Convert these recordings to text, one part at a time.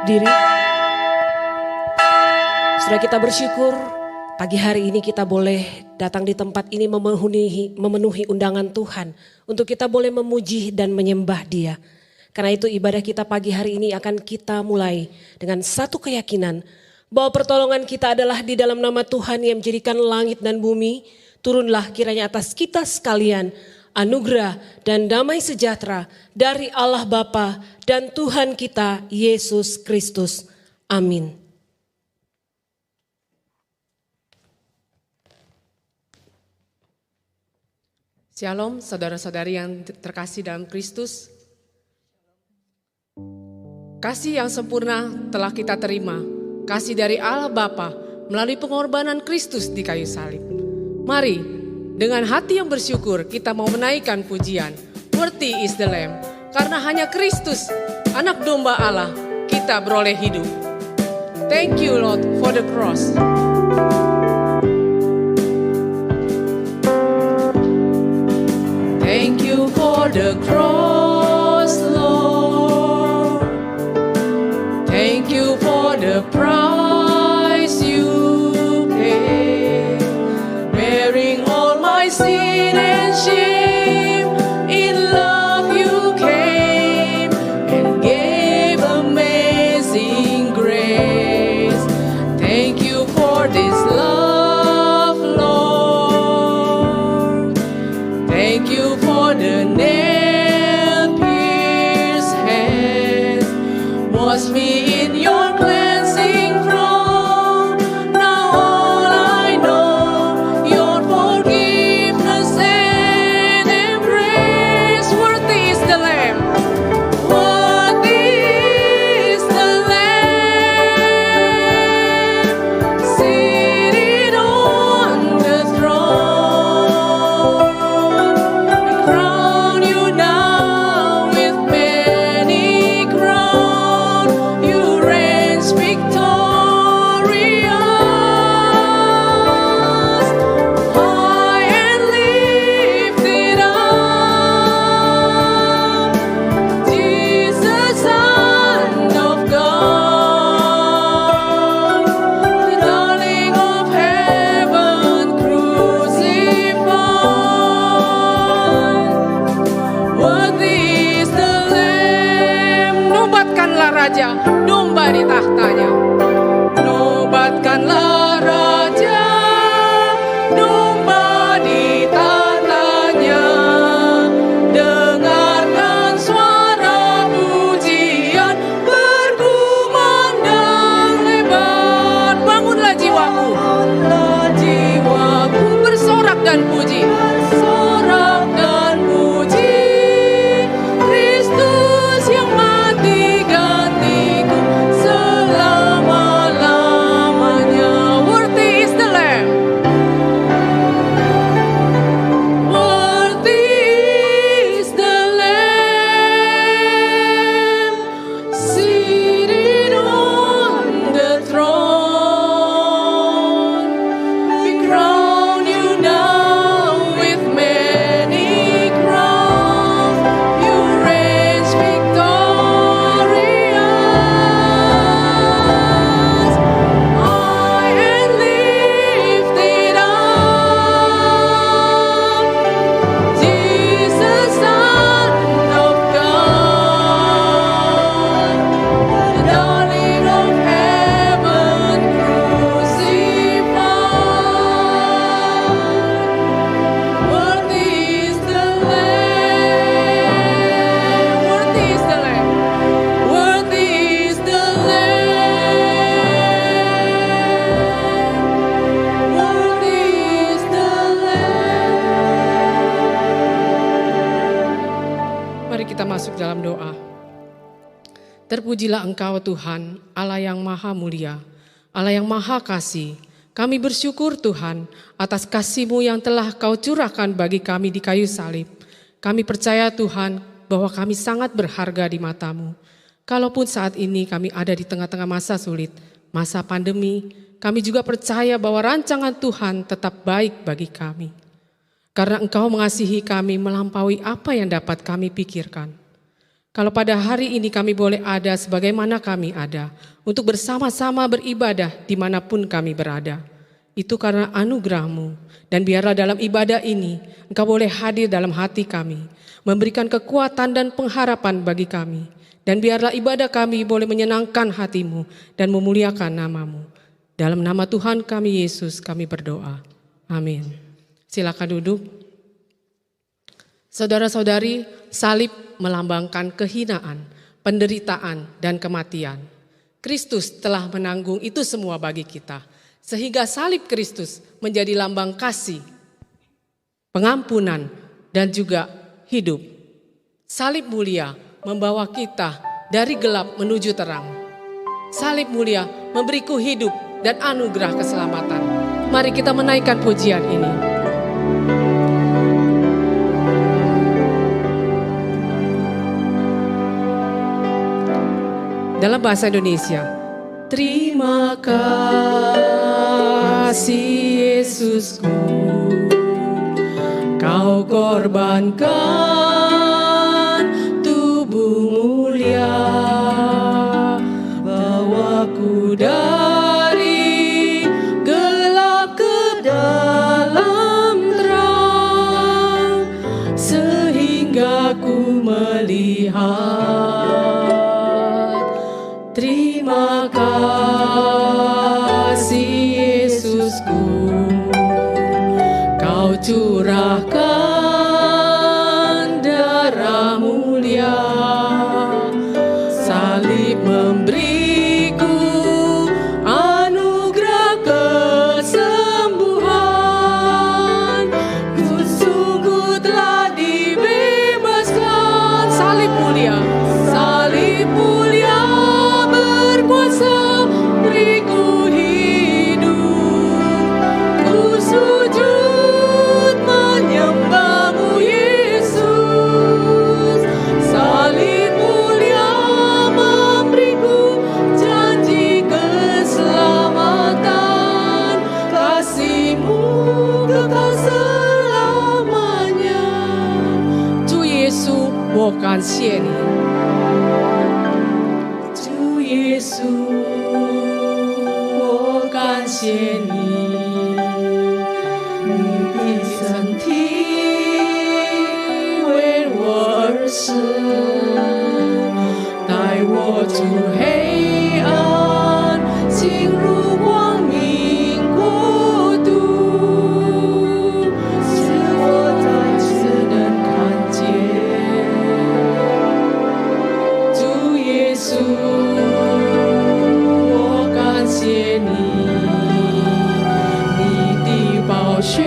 berdiri. Sudah kita bersyukur pagi hari ini kita boleh datang di tempat ini memenuhi undangan Tuhan. Untuk kita boleh memuji dan menyembah Dia. Karena itu ibadah kita pagi hari ini akan kita mulai dengan satu keyakinan. Bahwa pertolongan kita adalah di dalam nama Tuhan yang menjadikan langit dan bumi. Turunlah kiranya atas kita sekalian anugerah dan damai sejahtera dari Allah Bapa dan Tuhan kita Yesus Kristus. Amin. Shalom saudara-saudari yang terkasih dalam Kristus. Kasih yang sempurna telah kita terima. Kasih dari Allah Bapa melalui pengorbanan Kristus di kayu salib. Mari dengan hati yang bersyukur kita mau menaikkan pujian. Worthy is the Lamb. Karena hanya Kristus, anak domba Allah, kita beroleh hidup. Thank you Lord for the cross. Thank you for the cross, Lord. Thank you for the price you paid, bearing all my sin and shame. In love you came and gave amazing grace. Thank you for this love, Lord. Thank you for the nail-pierced hands. Wash me in your cleansing flow. Now all I know, your forgiveness and embrace. Worthy is the Lamb. Worthy is the Lamb, seated on the throne. Crown you now with many crowns. You reign victorious, high and lifted up. Jesus, Son of God, the darling of heaven crucified. Worthy is the Lamb. Nobatkanlah Raja, domba di tahtanya. Nobatkanlah Raja, domba di tahtanya. Dengarkan suara pujian berkumandang lebar. Bangunlah jiwaku, bersorak dan puji. Bersorak dan puji Kristus yang mati gantiku selama-lamanya. Worthy is the Lamb. Worthy is the Lamb, seated on the throne. We crown you now with many crowns. You reign victorious, high and lifted up. Jesus, Son of God, the darling of heaven crucified. Worthy is the Lamb. Worthy is the Lamb. Worthy is the Lamb. Worthy is the Lamb. Mari kita masuk dalam doa. Terpujilah Engkau Tuhan, Allah yang maha mulia, Allah yang maha kasih. Kami bersyukur Tuhan atas kasih-Mu yang telah Kau curahkan bagi kami di kayu salib. Kami percaya Tuhan bahwa kami sangat berharga di mata-Mu. Kalaupun saat ini kami ada di tengah-tengah masa sulit, masa pandemi, kami juga percaya bahwa rancangan Tuhan tetap baik bagi kami. Karena Engkau mengasihi kami melampaui apa yang dapat kami pikirkan. Kalau pada hari ini kami boleh ada sebagaimana kami ada, untuk bersama-sama beribadah dimanapun kami berada. Itu karena anugerah-Mu, dan biarlah dalam ibadah ini Engkau boleh hadir dalam hati kami, memberikan kekuatan dan pengharapan bagi kami. Dan biarlah ibadah kami boleh menyenangkan hati-Mu dan memuliakan nama-Mu. Dalam nama Tuhan kami Yesus kami berdoa. Amin. Silakan duduk. Saudara-saudari, salib melambangkan kehinaan, penderitaan, dan kematian. Kristus telah menanggung itu semua bagi kita. Sehingga salib Kristus menjadi lambang kasih, pengampunan, dan juga hidup. Salib mulia membawa kita dari gelap menuju terang. Salib mulia memberiku hidup dan anugerah keselamatan. Mari kita menaikkan pujian ini. Dalam bahasa Indonesia, terima kasih Yesusku, Kau korbankan tubuh mulia, bawaku dari gelap ke dalam terang, sehingga ku melihat. Terima kasih Yesusku, Kau curahkan darah mulia, salib memberiku anugerah kesembuhan. Ku sungguh telah dibebaskan. Salib mulia, salib mulia berkuasa beriku hidup. Ku sujud menyembah-Mu Yesus. Salib mulia memberiku janji keselamatan. Kasih-Mu kekal selamanya. 主耶稣，我感谢你。主耶稣，我感谢你，你的身体为我而死，带我出黑暗，进入光明国度，使我再次能看见主耶稣。谢你，你的宝血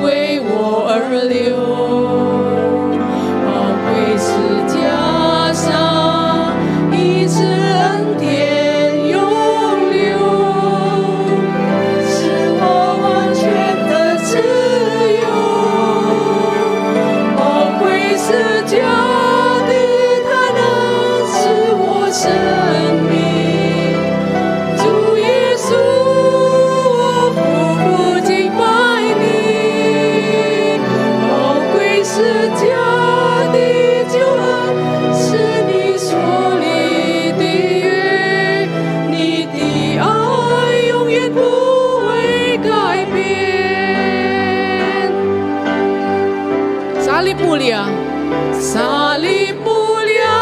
为我而流，宝贵十架上一次恩典永留，使我完全的自由，宝贵十架的它能使我生命。Salib mulia, salib mulia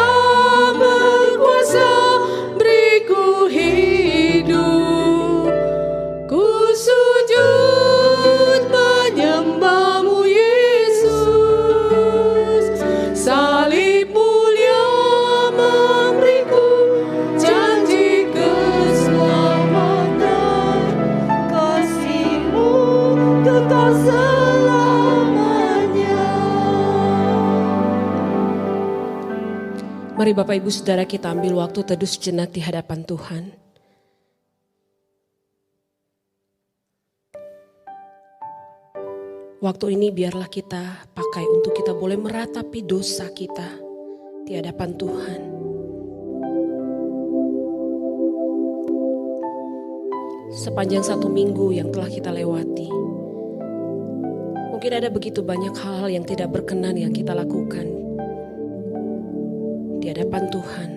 berkuasa beriku hidup. Ku sujud menyembah-Mu Yesus. Salib mulia memberiku janji keselamatan. Kasih-Mu kekal selamanya. Mari Bapak Ibu Saudara kita ambil waktu teduh sejenak di hadapan Tuhan. Waktu ini biarlah kita pakai untuk kita boleh meratapi dosa kita di hadapan Tuhan. Sepanjang satu minggu yang telah kita lewati, mungkin ada begitu banyak hal yang tidak berkenan yang kita lakukan. hadapan Tuhan.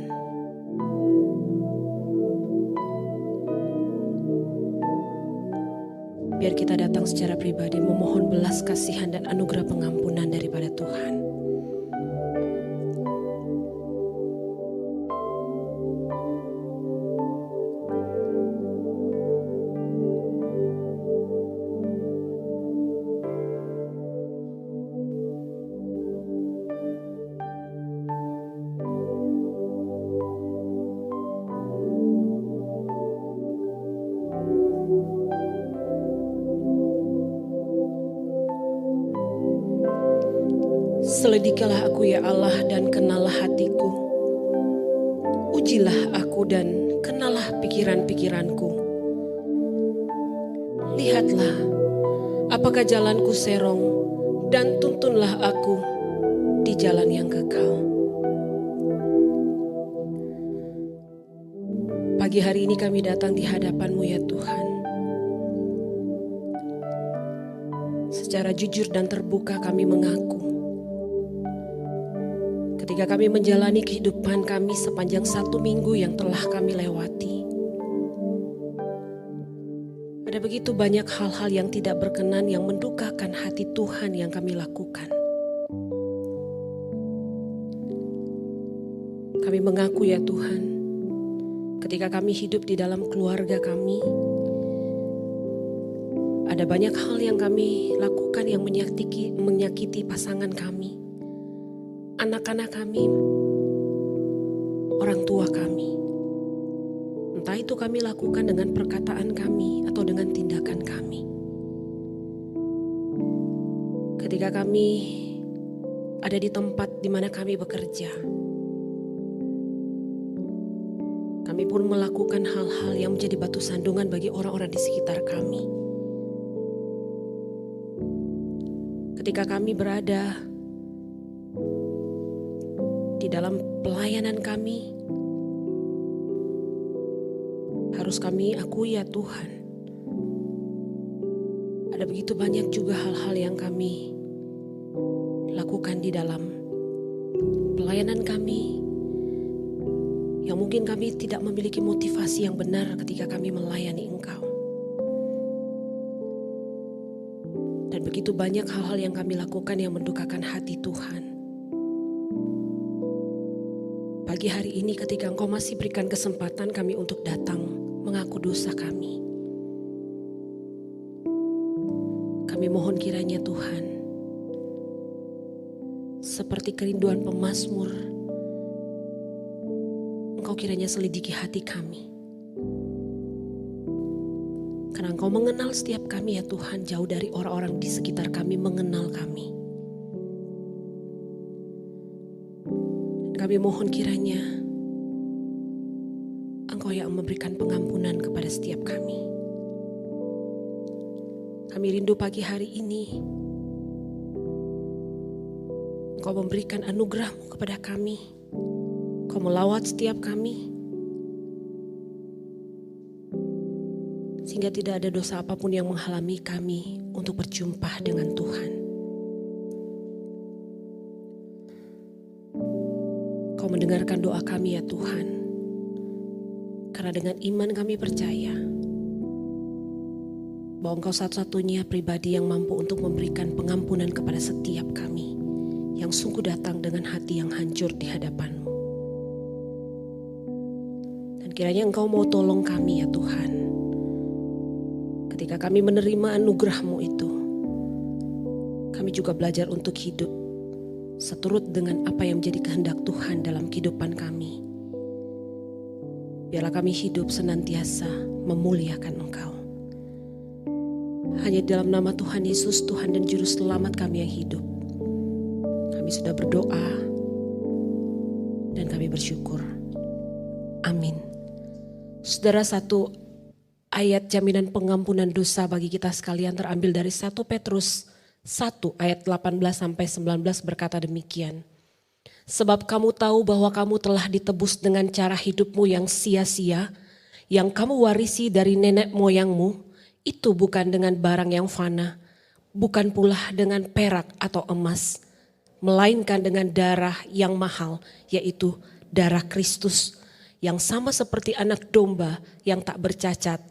Biar kita datang secara pribadi memohon belas kasihan dan anugerah pengampunan daripada Tuhan. Selidikilah aku ya Allah dan kenalah hatiku. Ujilah aku dan kenalah pikiran-pikiranku. Lihatlah, apakah jalanku serong dan tuntunlah aku di jalan yang kekal. Pagi hari ini kami datang di hadapan-Mu ya Tuhan. Secara jujur dan terbuka kami mengaku. Ketika kami menjalani kehidupan kami sepanjang 1 minggu yang telah kami lewati. Ada begitu banyak hal-hal yang tidak berkenan yang mendukakan hati Tuhan yang kami lakukan. Kami mengaku ya Tuhan, ketika kami hidup di dalam keluarga kami, ada banyak hal yang kami lakukan yang menyakiti pasangan kami, anak-anak kami, orang tua kami. Entah itu kami lakukan dengan perkataan kami atau dengan tindakan kami. Ketika kami ada di tempat di mana kami bekerja, kami pun melakukan hal-hal yang menjadi batu sandungan bagi orang-orang di sekitar kami. Ketika kami berada di dalam pelayanan kami, harus kami akui ya Tuhan, ada begitu banyak juga hal-hal yang kami lakukan di dalam pelayanan kami, yang mungkin kami tidak memiliki motivasi yang benar ketika kami melayani Engkau. Dan begitu banyak hal-hal yang kami lakukan yang mendukakan hati Tuhan. Pagi hari ini ketika Engkau masih berikan kesempatan kami untuk datang mengaku dosa kami. Kami mohon kiranya Tuhan, seperti kerinduan pemazmur, Engkau kiranya selidiki hati kami. Karena Engkau mengenal setiap kami ya Tuhan, jauh dari orang-orang di sekitar kami mengenal kami. Kami mohon kiranya Engkau yang memberikan pengampunan kepada setiap kami. Kami rindu pagi hari ini Engkau memberikan anugerah-Mu kepada kami. Engkau melawat setiap kami, sehingga tidak ada dosa apapun yang menghalangi kami untuk berjumpa dengan Tuhan. Kau mendengarkan doa kami ya Tuhan, karena dengan iman kami percaya bahwa Engkau satu-satunya pribadi yang mampu untuk memberikan pengampunan kepada setiap kami yang sungguh datang dengan hati yang hancur di hadapan-Mu. Dan kiranya Engkau mau tolong kami ya Tuhan, ketika kami menerima anugerah-Mu itu, kami juga belajar untuk hidup seturut dengan apa yang menjadi kehendak Tuhan dalam kehidupan kami. Biarlah kami hidup senantiasa memuliakan Engkau. Hanya dalam nama Tuhan Yesus, Tuhan dan Juru Selamat kami yang hidup, kami sudah berdoa dan kami bersyukur. Amin. Saudara, satu ayat jaminan pengampunan dosa bagi kita sekalian terambil dari 1 Petrus 1 ayat 18-19 berkata demikian. Sebab kamu tahu bahwa kamu telah ditebus dengan cara hidupmu yang sia-sia, yang kamu warisi dari nenek moyangmu, itu bukan dengan barang yang fana, bukan pula dengan perak atau emas, melainkan dengan darah yang mahal, yaitu darah Kristus yang sama seperti anak domba yang tak bercacat,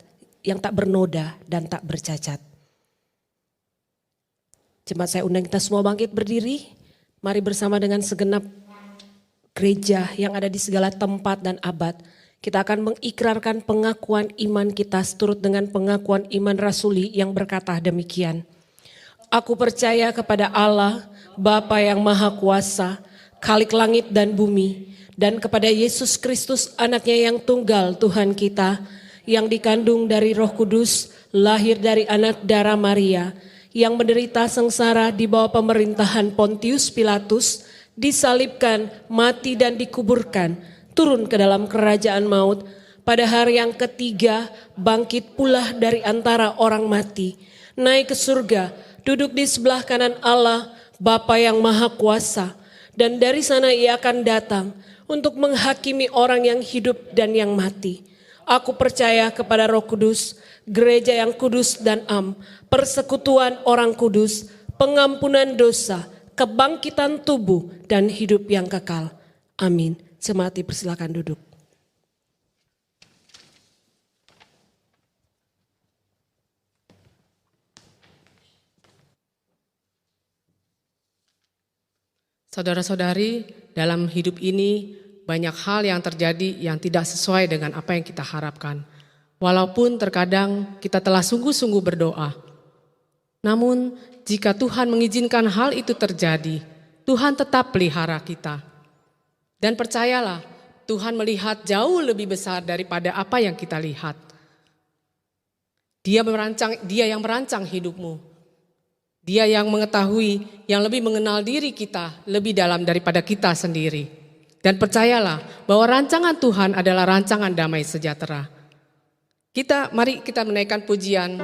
yang tak bernoda dan tak bercacat. Jemaat, saya undang kita semua bangkit berdiri. Mari bersama dengan segenap gereja yang ada di segala tempat dan abad. Kita akan mengikrarkan pengakuan iman kita seturut dengan pengakuan iman rasuli yang berkata demikian. Aku percaya kepada Allah, Bapa yang Maha Kuasa, Khalik langit dan bumi, dan kepada Yesus Kristus anaknya yang tunggal Tuhan kita, yang dikandung dari Roh Kudus, lahir dari anak darah Maria, yang menderita sengsara di bawah pemerintahan Pontius Pilatus, disalibkan, mati dan dikuburkan, turun ke dalam kerajaan maut, pada hari yang ketiga bangkit pula dari antara orang mati, naik ke surga, duduk di sebelah kanan Allah, Bapa yang Maha Kuasa, dan dari sana ia akan datang untuk menghakimi orang yang hidup dan yang mati. Aku percaya kepada Roh Kudus, gereja yang kudus dan am, persekutuan orang kudus, pengampunan dosa, kebangkitan tubuh, dan hidup yang kekal. Amin. Jemaat dipersilakan duduk. Saudara-saudari, dalam hidup ini banyak hal yang terjadi yang tidak sesuai dengan apa yang kita harapkan. Walaupun terkadang kita telah sungguh-sungguh berdoa. Namun jika Tuhan mengizinkan hal itu terjadi, Tuhan tetap pelihara kita. Dan percayalah, Tuhan melihat jauh lebih besar daripada apa yang kita lihat. Dia yang merancang hidupmu. Dia yang mengetahui, yang lebih mengenal diri kita lebih dalam daripada kita sendiri. Dan percayalah bahwa rancangan Tuhan adalah rancangan damai sejahtera. Mari kita menaikkan pujian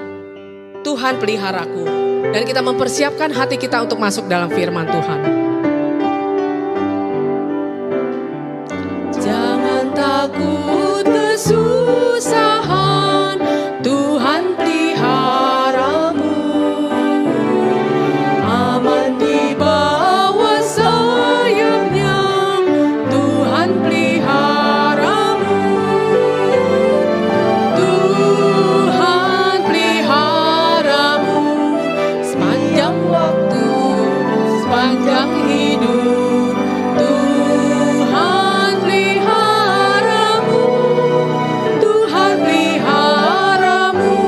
Tuhan peliharaku. Dan kita mempersiapkan hati kita untuk masuk dalam firman Tuhan. Jangan takut kesusahan, Tuhan peliharamu. Aman di bawah sayapnya, Tuhan peliharamu. Tuhan peliharamu sepanjang waktu, sepanjang hidup. Tuhan peliharamu, Tuhan peliharamu.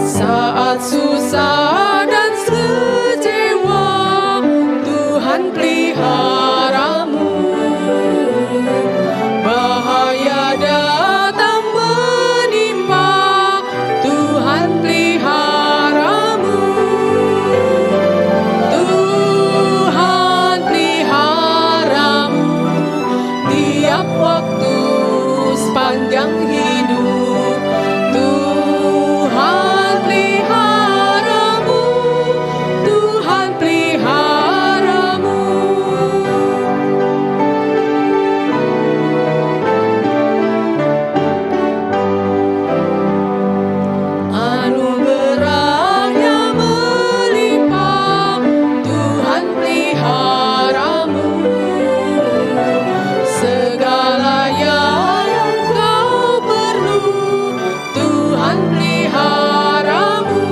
Saat susah dan kecewa, Tuhan peliharamu. Bahaya datang menimpa, Tuhan peliharamu. Tuhan peliharamu tiap waktu sepanjang hidup. Tuhan peliharamu, Tuhan peliharamu. Anugerahnya melimpah, Tuhan peliharamu. Segala yang kau perlu, Tuhan peliharamu.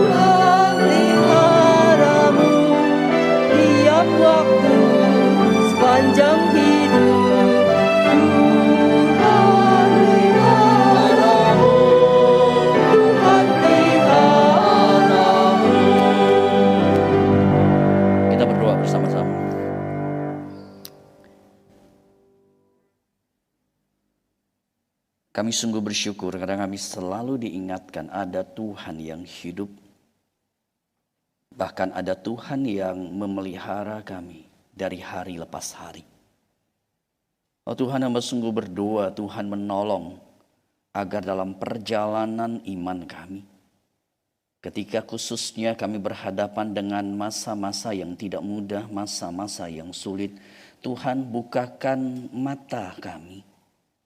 Tuhan peliharamu tiap waktu sepanjang hidup. Tuhan peliharamu, Tuhan peliharamu. Kita berdoa bersama-sama. Kami sungguh bersyukur karena kami selalu diingatkan ada Tuhan yang hidup. Bahkan ada Tuhan yang memelihara kami dari hari lepas hari. Oh Tuhan, hamba sungguh berdoa Tuhan menolong agar dalam perjalanan iman kami, ketika khususnya kami berhadapan dengan masa-masa yang tidak mudah, masa-masa yang sulit, Tuhan bukakan mata kami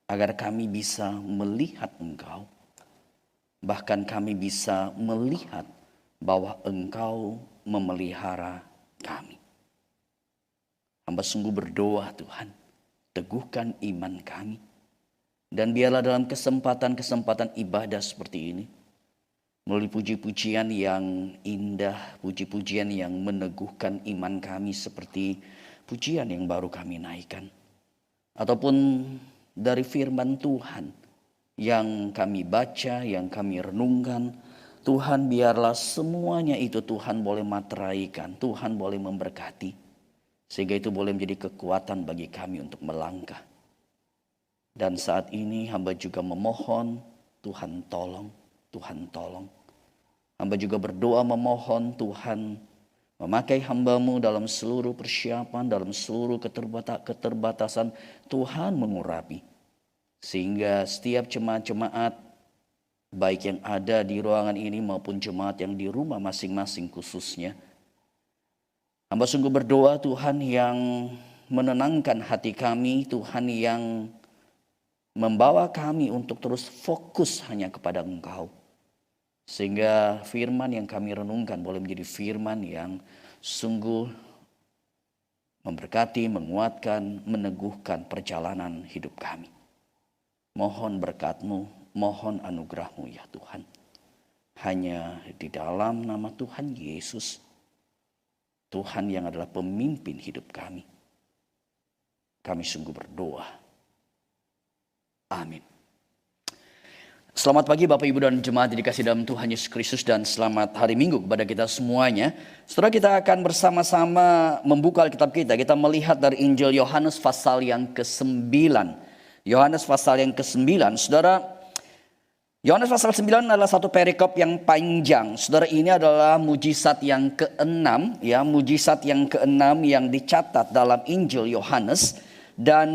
agar kami bisa melihat Engkau. Bahkan kami bisa melihat bahwa Engkau memelihara kami. Hamba sungguh berdoa Tuhan, teguhkan iman kami. Dan biarlah dalam kesempatan-kesempatan ibadah seperti ini, melalui puji-pujian yang indah, puji-pujian yang meneguhkan iman kami seperti pujian yang baru kami naikkan. Ataupun dari firman Tuhan yang kami baca, yang kami renungkan, Tuhan biarlah semuanya itu Tuhan boleh materaikan, Tuhan boleh memberkati. Sehingga itu boleh menjadi kekuatan bagi kami untuk melangkah. Dan saat ini hamba juga memohon, Tuhan tolong, Tuhan tolong. Hamba juga berdoa memohon Tuhan memakai hamba-Mu dalam seluruh persiapan, dalam seluruh keterbatasan, Tuhan mengurapi. Sehingga setiap jemaat-jemaat, baik yang ada di ruangan ini maupun jemaat yang di rumah masing-masing khususnya, hamba sungguh berdoa Tuhan yang menenangkan hati kami, Tuhan yang membawa kami untuk terus fokus hanya kepada Engkau. Sehingga firman yang kami renungkan boleh menjadi firman yang sungguh memberkati, menguatkan, meneguhkan perjalanan hidup kami. Mohon berkat-Mu, mohon anugerah-Mu ya Tuhan. Hanya di dalam nama Tuhan Yesus, Tuhan yang adalah pemimpin hidup kami, kami sungguh berdoa. Amin. Selamat pagi Bapak Ibu dan jemaat yang dikasihi dalam Tuhan Yesus Kristus, dan selamat hari Minggu kepada kita semuanya. Saudara, kita akan bersama-sama membuka Alkitab kita. Kita melihat dari Injil Yohanes pasal yang ke-9. Yohanes pasal yang ke-9. Saudara, Yohanes pasal 9 adalah satu perikop yang panjang. Saudara, ini adalah mujizat yang ke-6, ya, mujizat yang ke-6 yang dicatat dalam Injil Yohanes. Dan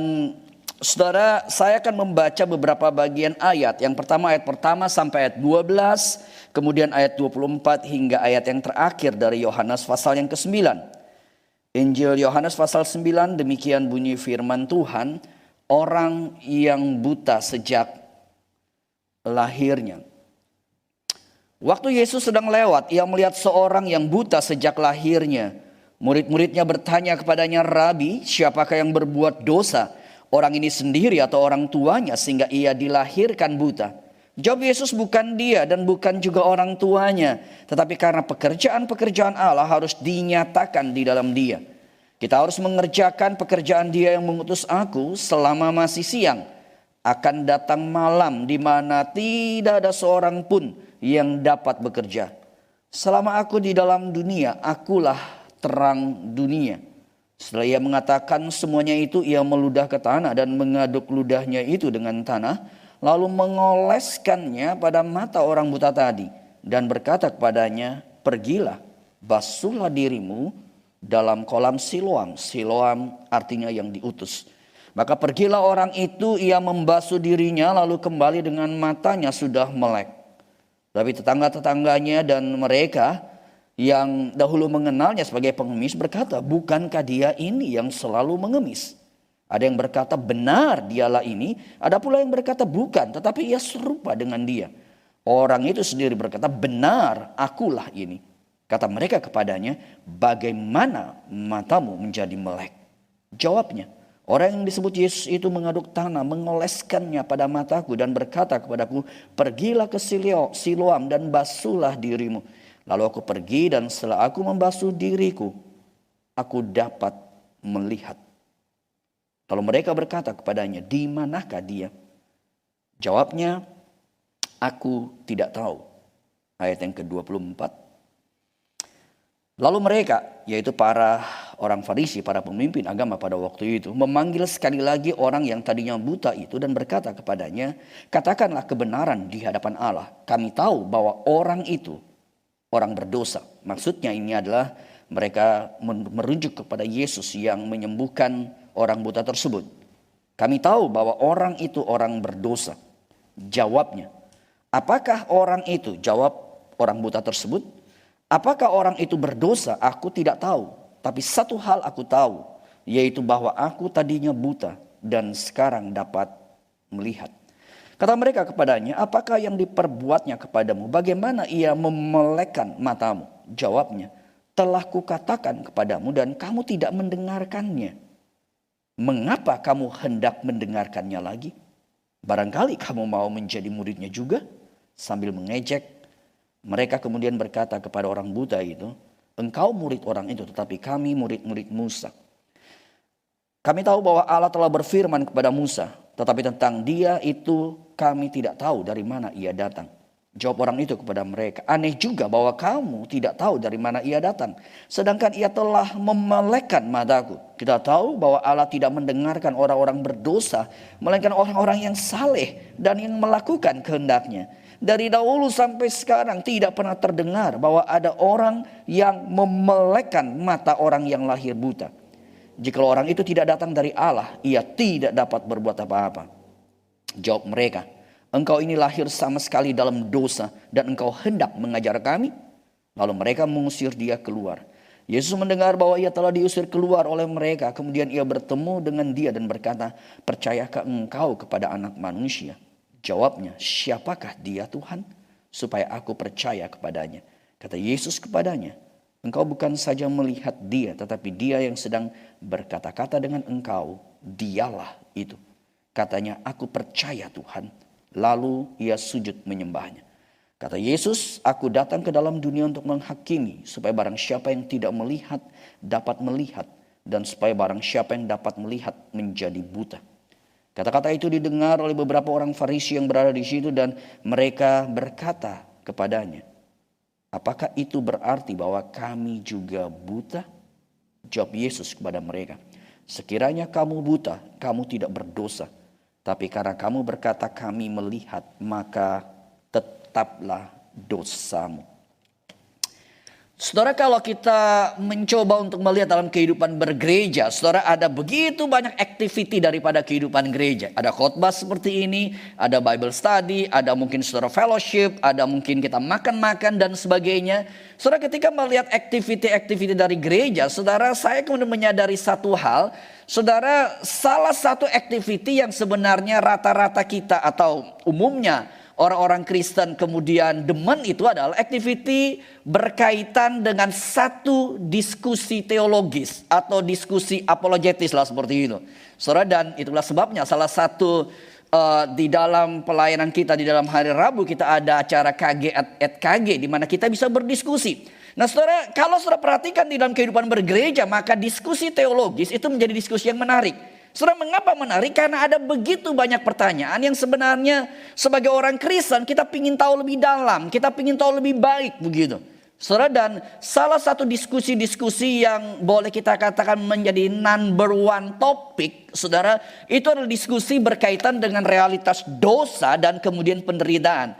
saudara, saya akan membaca beberapa bagian ayat. Yang pertama ayat pertama sampai ayat 12, kemudian ayat 24 hingga ayat yang terakhir dari Yohanes pasal yang ke-9. Injil Yohanes pasal 9, demikian bunyi firman Tuhan, orang yang buta sejak lahirnya. Waktu Yesus sedang lewat, ia melihat seorang yang buta sejak lahirnya. Murid-muridnya bertanya kepadanya, "Rabi, siapakah yang berbuat dosa? Orang ini sendiri atau orang tuanya sehingga ia dilahirkan buta?" Jawab Yesus, "Bukan dia dan bukan juga orang tuanya, tetapi karena pekerjaan-pekerjaan Allah harus dinyatakan di dalam dia. Kita harus mengerjakan pekerjaan Dia yang mengutus aku selama masih siang. Akan datang malam di mana tidak ada seorang pun yang dapat bekerja. Selama aku di dalam dunia, akulah terang dunia." Setelah ia mengatakan semuanya itu, ia meludah ke tanah dan mengaduk ludahnya itu dengan tanah, lalu mengoleskannya pada mata orang buta tadi dan berkata kepadanya, "Pergilah, basuhlah dirimu dalam kolam Siloam." Siloam artinya yang diutus. Maka pergilah orang itu, ia membasuh dirinya lalu kembali dengan matanya sudah melek. Tapi tetangga-tetangganya dan mereka yang dahulu mengenalnya sebagai pengemis berkata, "Bukankah dia ini yang selalu mengemis?" Ada yang berkata, "Benar, dialah ini." Ada pula yang berkata, "Bukan, tetapi ia serupa dengan dia." Orang itu sendiri berkata, "Benar, akulah ini." Kata mereka kepadanya, "Bagaimana matamu menjadi melek?" Jawabnya, "Orang yang disebut Yesus itu mengaduk tanah, mengoleskannya pada mataku dan berkata kepadaku, 'Pergilah ke Siloam dan basuhlah dirimu.' Lalu aku pergi dan setelah aku membasuh diriku, aku dapat melihat." Lalu mereka berkata kepadanya, "Di manakah dia?" Jawabnya, "Aku tidak tahu." Ayat yang ke-24. Lalu mereka, yaitu para orang Farisi, para pemimpin agama pada waktu itu, memanggil sekali lagi orang yang tadinya buta itu dan berkata kepadanya, "Katakanlah kebenaran di hadapan Allah. Kami tahu bahwa orang itu orang berdosa." Maksudnya ini adalah mereka merujuk kepada Yesus yang menyembuhkan orang buta tersebut. "Kami tahu bahwa orang itu orang berdosa." Jawabnya, "Apakah orang itu?" Jawab orang buta tersebut, "Apakah orang itu berdosa? Aku tidak tahu. Tapi satu hal aku tahu, yaitu bahwa aku tadinya buta dan sekarang dapat melihat." Kata mereka kepadanya, "Apakah yang diperbuatnya kepadamu? Bagaimana ia memelekkan matamu?" Jawabnya, "Telah kukatakan kepadamu dan kamu tidak mendengarkannya. Mengapa kamu hendak mendengarkannya lagi? Barangkali kamu mau menjadi muridnya juga?" Sambil mengejek, mereka kemudian berkata kepada orang buta itu, "Engkau murid orang itu, tetapi kami murid-murid Musa. Kami tahu bahwa Allah telah berfirman kepada Musa, tetapi tentang dia itu kami tidak tahu dari mana ia datang." Jawab orang itu kepada mereka, "Aneh juga bahwa kamu tidak tahu dari mana ia datang, sedangkan ia telah memelekkan mataku. Kita tahu bahwa Allah tidak mendengarkan orang-orang berdosa, melainkan orang-orang yang saleh dan yang melakukan kehendaknya. Dari dahulu sampai sekarang tidak pernah terdengar bahwa ada orang yang memelekkan mata orang yang lahir buta. Jika orang itu tidak datang dari Allah, ia tidak dapat berbuat apa-apa." Jawab mereka, "Engkau ini lahir sama sekali dalam dosa dan engkau hendak mengajar kami?" Lalu mereka mengusir dia keluar. Yesus mendengar bahwa ia telah diusir keluar oleh mereka. Kemudian ia bertemu dengan dia dan berkata, "Percayakah engkau kepada Anak Manusia?" Jawabnya, "Siapakah dia Tuhan? Supaya aku percaya kepadanya." Kata Yesus kepadanya, "Engkau bukan saja melihat dia, tetapi dia yang sedang berkata-kata dengan engkau, dialah itu." Katanya, "Aku percaya Tuhan." Lalu ia sujud menyembahnya. Kata Yesus, "Aku datang ke dalam dunia untuk menghakimi, supaya barang siapa yang tidak melihat dapat melihat, dan supaya barang siapa yang dapat melihat menjadi buta." Kata-kata itu didengar oleh beberapa orang Farisi yang berada di situ, dan mereka berkata kepadanya, "Apakah itu berarti bahwa kami juga buta?" Jawab Yesus kepada mereka, "Sekiranya kamu buta, kamu tidak berdosa. Tapi karena kamu berkata kami melihat, maka tetaplah dosamu." Saudara, kalau kita mencoba untuk melihat dalam kehidupan bergereja, saudara, ada begitu banyak aktiviti daripada kehidupan gereja. Ada khotbah seperti ini, ada Bible study, ada mungkin saudara fellowship, ada mungkin kita makan-makan dan sebagainya. Saudara, ketika melihat aktiviti-aktiviti dari gereja, saudara, saya kemudian menyadari satu hal. Saudara, salah satu aktiviti yang sebenarnya rata-rata kita atau umumnya orang-orang Kristen kemudian demen itu adalah aktiviti berkaitan dengan satu diskusi teologis atau diskusi apologetis lah seperti itu. Saudara, dan itulah sebabnya salah satu di dalam pelayanan kita di dalam hari Rabu kita ada acara KG at KG di mana kita bisa berdiskusi. Nah saudara, kalau saudara perhatikan di dalam kehidupan bergereja, maka diskusi teologis itu menjadi diskusi yang menarik. Saudara, mengapa menarik? Karena ada begitu banyak pertanyaan yang sebenarnya sebagai orang Kristen kita ingin tahu lebih dalam, kita ingin tahu lebih baik begitu. Saudara, dan salah satu diskusi-diskusi yang boleh kita katakan menjadi number one topik, saudara, itu adalah diskusi berkaitan dengan realitas dosa dan kemudian penderitaan.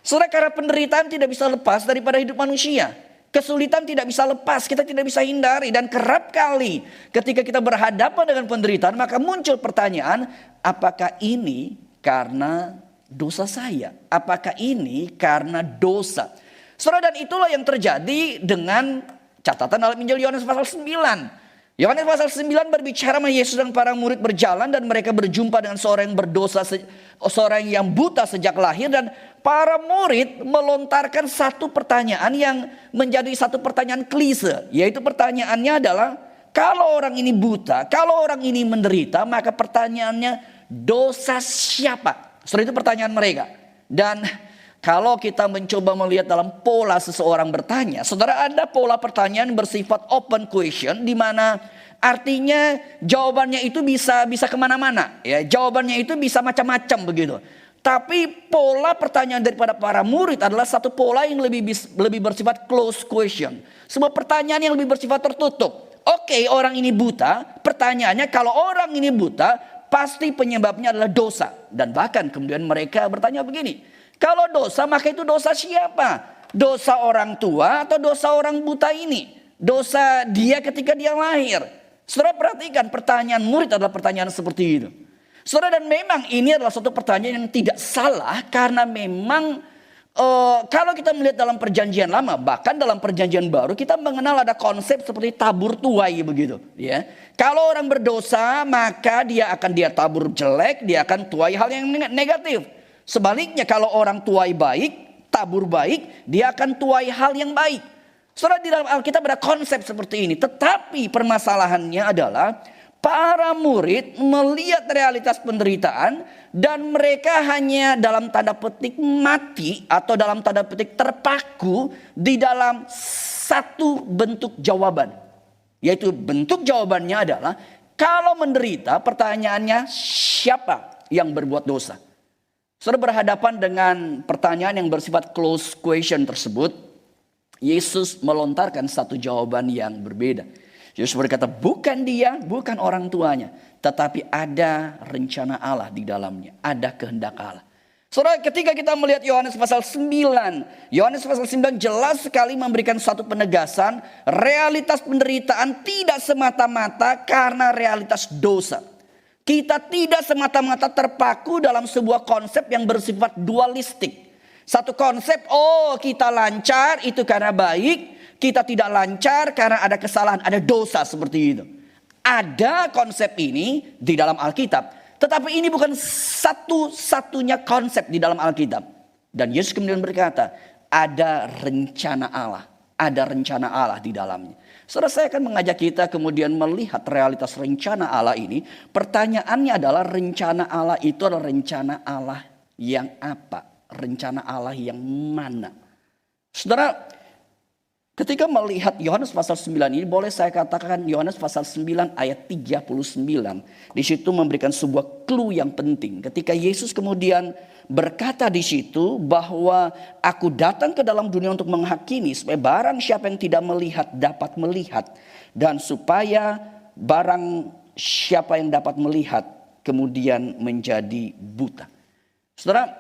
Saudara, karena penderitaan tidak bisa lepas daripada hidup manusia. Kesulitan tidak bisa lepas, kita tidak bisa hindari. Dan kerap kali ketika kita berhadapan dengan penderitaan, maka muncul pertanyaan, apakah ini karena dosa saya? Apakah ini karena dosa? Saudara, dan itulah yang terjadi dengan catatan dalam Injil Yohanes pasal 9. Yohanes pasal 9 berbicara mengenai Yesus dan para murid berjalan dan mereka berjumpa dengan seorang yang berdosa, seorang yang buta sejak lahir, dan para murid melontarkan satu pertanyaan yang menjadi satu pertanyaan klise, yaitu pertanyaannya adalah, kalau orang ini buta, kalau orang ini menderita, maka pertanyaannya, dosa siapa? Setelah itu pertanyaan mereka. Dan kalau kita mencoba melihat dalam pola seseorang bertanya, saudara, ada pola pertanyaan bersifat open question, di mana artinya jawabannya itu bisa kemana-mana, ya, jawabannya itu bisa macam-macam begitu. Tapi pola pertanyaan daripada para murid adalah satu pola yang lebih bersifat close question, sebuah pertanyaan yang lebih bersifat tertutup. Oke, orang ini buta, pertanyaannya kalau orang ini buta, pasti penyebabnya adalah dosa. Dan bahkan kemudian mereka bertanya begini, kalau dosa, maka itu dosa siapa? Dosa orang tua atau dosa orang buta ini? Dosa dia ketika dia lahir. Saudara, perhatikan, pertanyaan murid adalah pertanyaan seperti itu. Saudara, dan memang ini adalah suatu pertanyaan yang tidak salah, karena memang kalau kita melihat dalam perjanjian lama, bahkan dalam perjanjian baru, kita mengenal ada konsep seperti tabur tuai begitu, ya. Kalau orang berdosa, maka dia tabur jelek, dia akan tuai hal yang negatif. Sebaliknya kalau orang tuai baik, tabur baik, dia akan tuai hal yang baik. Saudara, di dalam Alkitab ada konsep seperti ini. Tetapi permasalahannya adalah para murid melihat realitas penderitaan dan mereka hanya dalam tanda petik mati atau dalam tanda petik terpaku di dalam satu bentuk jawaban. Yaitu bentuk jawabannya adalah kalau menderita, pertanyaannya siapa yang berbuat dosa? Saudara berhadapan dengan pertanyaan yang bersifat close question tersebut, Yesus melontarkan satu jawaban yang berbeda. Yesus berkata, bukan dia, bukan orang tuanya, tetapi ada rencana Allah di dalamnya, ada kehendak Allah. Saudara, ketika kita melihat Yohanes pasal 9, Yohanes pasal 9 jelas sekali memberikan suatu penegasan, realitas penderitaan tidak semata-mata karena realitas dosa. Kita tidak semata-mata terpaku dalam sebuah konsep yang bersifat dualistik. Satu konsep, oh kita lancar itu karena baik, kita tidak lancar karena ada kesalahan, ada dosa seperti itu. Ada konsep ini di dalam Alkitab. Tetapi ini bukan satu-satunya konsep di dalam Alkitab. Dan Yesus kemudian berkata, ada rencana Allah. Ada rencana Allah di dalamnya. Saudara, saya akan mengajak kita kemudian melihat realitas rencana Allah ini. Pertanyaannya adalah rencana Allah itu adalah rencana Allah yang apa? Rencana Allah yang mana? Saudara, ketika melihat Yohanes pasal 9 ini, boleh saya katakan Yohanes pasal 9 ayat 39. Di situ memberikan sebuah clue yang penting. Ketika Yesus kemudian berkata di situ bahwa aku datang ke dalam dunia untuk menghakimi supaya barang siapa yang tidak melihat dapat melihat. Dan supaya barang siapa yang dapat melihat kemudian menjadi buta. Saudara,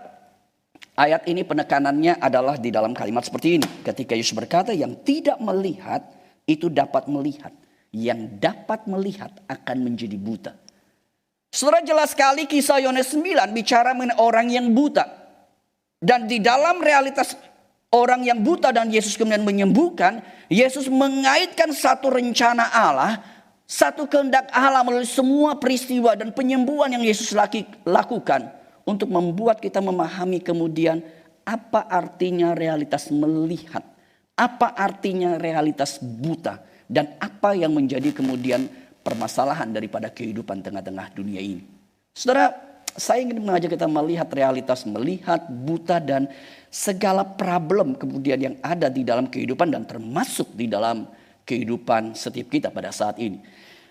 ayat ini penekanannya adalah di dalam kalimat seperti ini. Ketika Yesus berkata yang tidak melihat itu dapat melihat. Yang dapat melihat akan menjadi buta. Saudara, jelas sekali kisah Yohanes 9 bicara mengenai orang yang buta. Dan di dalam realitas orang yang buta dan Yesus kemudian menyembuhkan. Yesus mengaitkan satu rencana Allah. Satu kehendak Allah melalui semua peristiwa dan penyembuhan yang Yesus lakukan. Untuk membuat kita memahami kemudian apa artinya realitas melihat. Apa artinya realitas buta. Dan apa yang menjadi kemudian permasalahan daripada kehidupan tengah-tengah dunia ini. Saudara, saya ingin mengajak kita melihat realitas melihat buta dan segala problem kemudian yang ada di dalam kehidupan dan termasuk di dalam kehidupan setiap kita pada saat ini.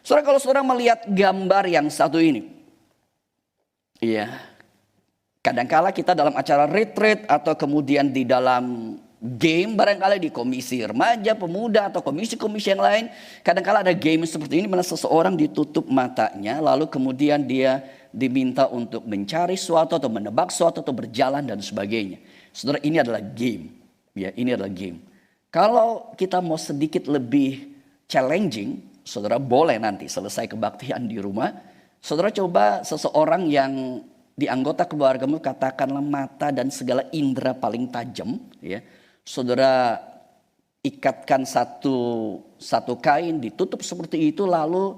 Saudara, kalau saudara melihat gambar yang satu ini. Iya. Kadangkala kita dalam acara retreat atau kemudian di dalam game barangkali di komisi remaja, pemuda atau komisi-komisi yang lain. Kadangkala ada game seperti ini mana seseorang ditutup matanya lalu kemudian dia diminta untuk mencari sesuatu atau menebak sesuatu atau berjalan dan sebagainya. Saudara, ini adalah game. Ya, ini adalah game. Kalau kita mau sedikit lebih challenging, saudara boleh nanti selesai kebaktian di rumah. Saudara coba seseorang yang di anggota keluargamu katakanlah mata dan segala indera paling tajam, ya. Saudara ikatkan satu kain ditutup seperti itu lalu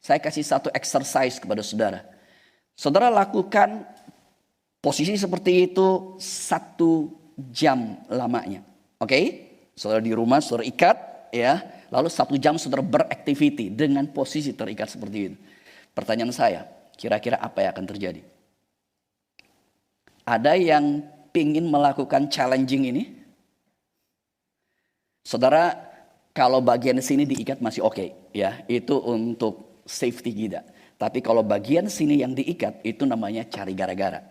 saya kasih satu exercise kepada saudara. Saudara lakukan posisi seperti itu 1 jam lamanya. Oke? Saudara di rumah saudara ikat ya, lalu 1 jam saudara beraktiviti dengan posisi terikat seperti itu. Pertanyaan saya, kira-kira apa yang akan terjadi? Ada yang ingin melakukan challenging ini? Saudara, kalau bagian sini diikat masih oke, ya, itu untuk safety kita. Tapi kalau bagian sini yang diikat itu namanya cari gara-gara.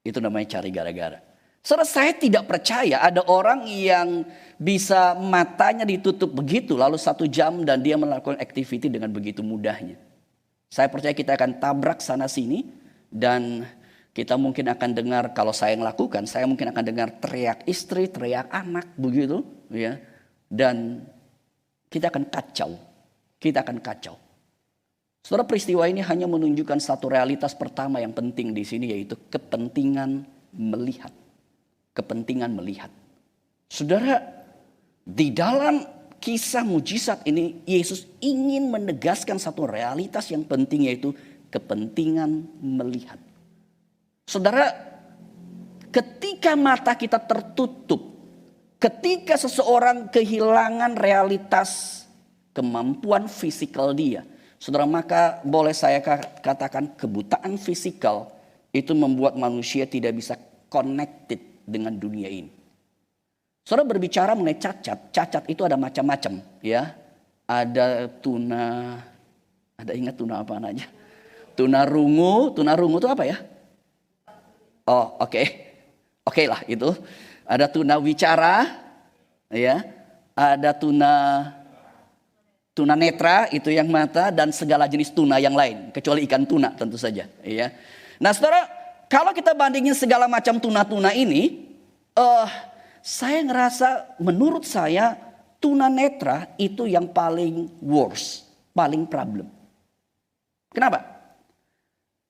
Itu namanya cari gara-gara. Saudara, saya tidak percaya ada orang yang bisa matanya ditutup begitu lalu 1 jam dan dia melakukan activity dengan begitu mudahnya. Saya percaya kita akan tabrak sana sini dan kita mungkin akan dengar, kalau saya yang lakukan, saya mungkin akan dengar teriak istri, teriak anak, begitu, ya. Dan kita akan kacau. Kita akan kacau. Saudara, peristiwa ini hanya menunjukkan satu realitas pertama yang penting di sini, yaitu kepentingan melihat. Kepentingan melihat. Saudara, di dalam kisah mujizat ini, Yesus ingin menegaskan satu realitas yang penting, yaitu kepentingan melihat. Saudara, ketika mata kita tertutup, ketika seseorang kehilangan realitas kemampuan fisikal dia, Saudara, maka boleh saya katakan kebutaan fisikal itu membuat manusia tidak bisa connected dengan dunia ini. Saudara berbicara mengenai cacat, cacat itu ada macam-macam ya. Ada tuna, ada ingat tuna apa aja? Tuna rungu itu apa ya? Oh oke lah itu. Ada tuna wicara, ya. Ada tuna netra itu yang mata dan segala jenis tuna yang lain kecuali ikan tuna tentu saja, ya. Nah, saudara, kalau kita bandingin segala macam tuna-tuna ini, saya ngerasa menurut saya tuna netra itu yang paling worst, paling problem. Kenapa?